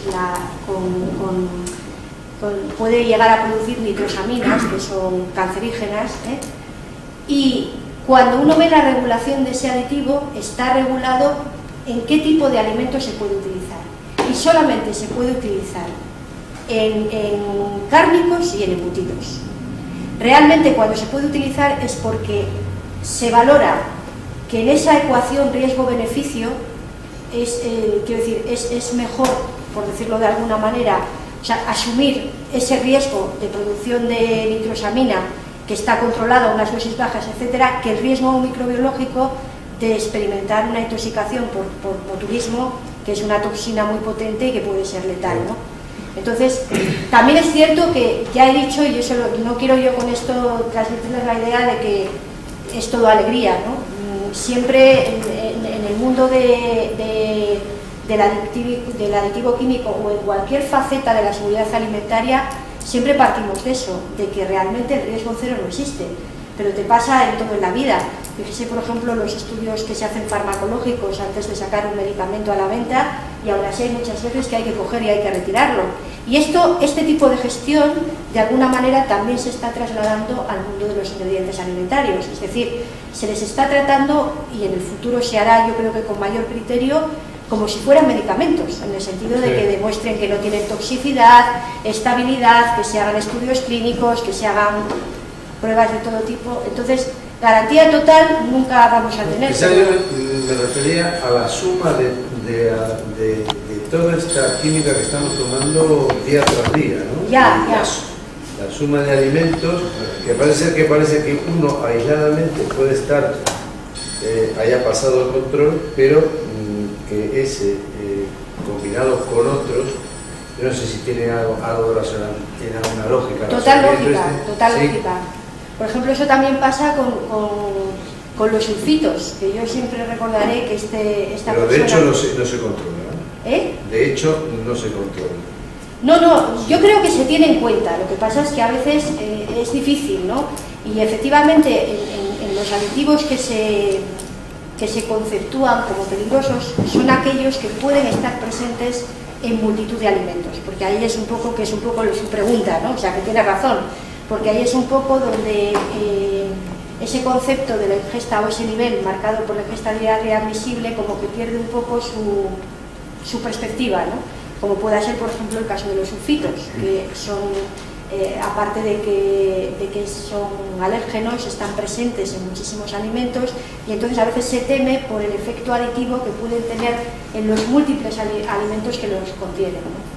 puede llegar a producir nitrosaminas, que son cancerígenas, y cuando uno ve la regulación de ese aditivo, está regulado en qué tipo de alimentos se puede utilizar. Y solamente se puede utilizar en cárnicos y en embutidos. Realmente cuando se puede utilizar es porque se valora que en esa ecuación riesgo-beneficio es mejor, por decirlo de alguna manera, o sea, asumir ese riesgo de producción de nitrosamina que está controlado a unas dosis bajas, etcétera, que el riesgo microbiológico de experimentar una intoxicación por botulismo, que es una toxina muy potente y que puede ser letal, ¿no? Entonces, también es cierto que ya he dicho, y eso no quiero yo con esto transmitirles la idea de que es todo alegría, ¿no? Siempre en el mundo del aditivo químico o en cualquier faceta de la seguridad alimentaria, siempre partimos de eso, de que realmente el riesgo cero no existe, pero te pasa en todo en la vida. Fíjese, por ejemplo, los estudios que se hacen farmacológicos antes de sacar un medicamento a la venta, y aún así hay muchas veces que hay que coger y hay que retirarlo. Y este tipo de gestión, de alguna manera, también se está trasladando al mundo de los ingredientes alimentarios. Es decir, se les está tratando, y en el futuro se hará, yo creo que con mayor criterio, como si fueran medicamentos, en el sentido de que demuestren que no tienen toxicidad, estabilidad, que se hagan estudios clínicos, que se hagan pruebas de todo tipo. Entonces, garantía total nunca vamos a tener. Quizá yo me refería a la suma de toda esta química que estamos tomando día tras día, ¿no? Ya. La suma de alimentos, que parece que uno aisladamente puede estar, haya pasado el control, pero que ese, combinado con otros, yo no sé si tiene algo de razón, tiene alguna lógica. Total lógica. Por ejemplo, eso también pasa con los sulfitos, que yo siempre recordaré que esta Pero persona... de hecho no se controla, ¿eh? De hecho no se controla. No, yo creo que se tiene en cuenta, lo que pasa es que a veces es difícil, ¿no? Y efectivamente en los aditivos que se conceptúan como peligrosos son aquellos que pueden estar presentes en multitud de alimentos, porque ahí es un poco su pregunta, ¿no? O sea, que tiene razón, porque ahí es un poco donde ese concepto de la ingesta o ese nivel marcado por la ingesta diaria admisible como que pierde un poco su perspectiva, ¿no? Como pueda ser, por ejemplo, el caso de los sulfitos, que son, aparte de que son alérgenos, están presentes en muchísimos alimentos y entonces a veces se teme por el efecto aditivo que pueden tener en los múltiples alimentos que los contienen, ¿no?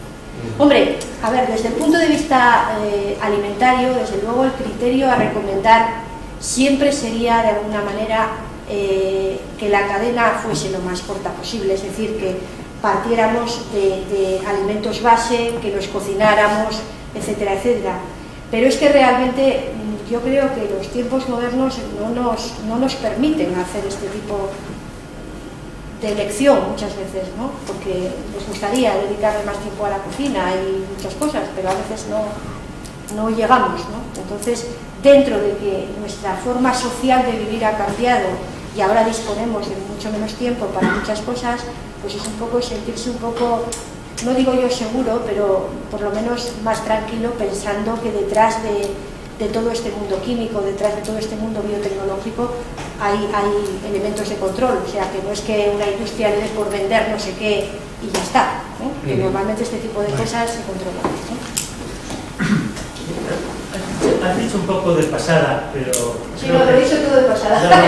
Hombre, a ver, desde el punto de vista alimentario, desde luego el criterio a recomendar siempre sería de alguna manera que la cadena fuese lo más corta posible, es decir, que partiéramos de alimentos base, que los cocináramos, etcétera, etcétera. Pero es que realmente yo creo que los tiempos modernos no nos permiten hacer este tipo de elección muchas veces, ¿no? Porque les gustaría dedicarle más tiempo a la cocina y muchas cosas, pero a veces no llegamos, ¿no? Entonces, dentro de que nuestra forma social de vivir ha cambiado y ahora disponemos de mucho menos tiempo para muchas cosas, pues es un poco sentirse un poco, no digo yo seguro, pero por lo menos más tranquilo pensando que detrás de todo este mundo químico, detrás de todo este mundo biotecnológico hay elementos de control, o sea que no es que una industria le dé por vender no sé qué y ya está, ¿no? Que normalmente este tipo de cosas se controlan, ¿no? Has dicho un poco de pasada, pero... Sí, lo he dicho todo de pasada.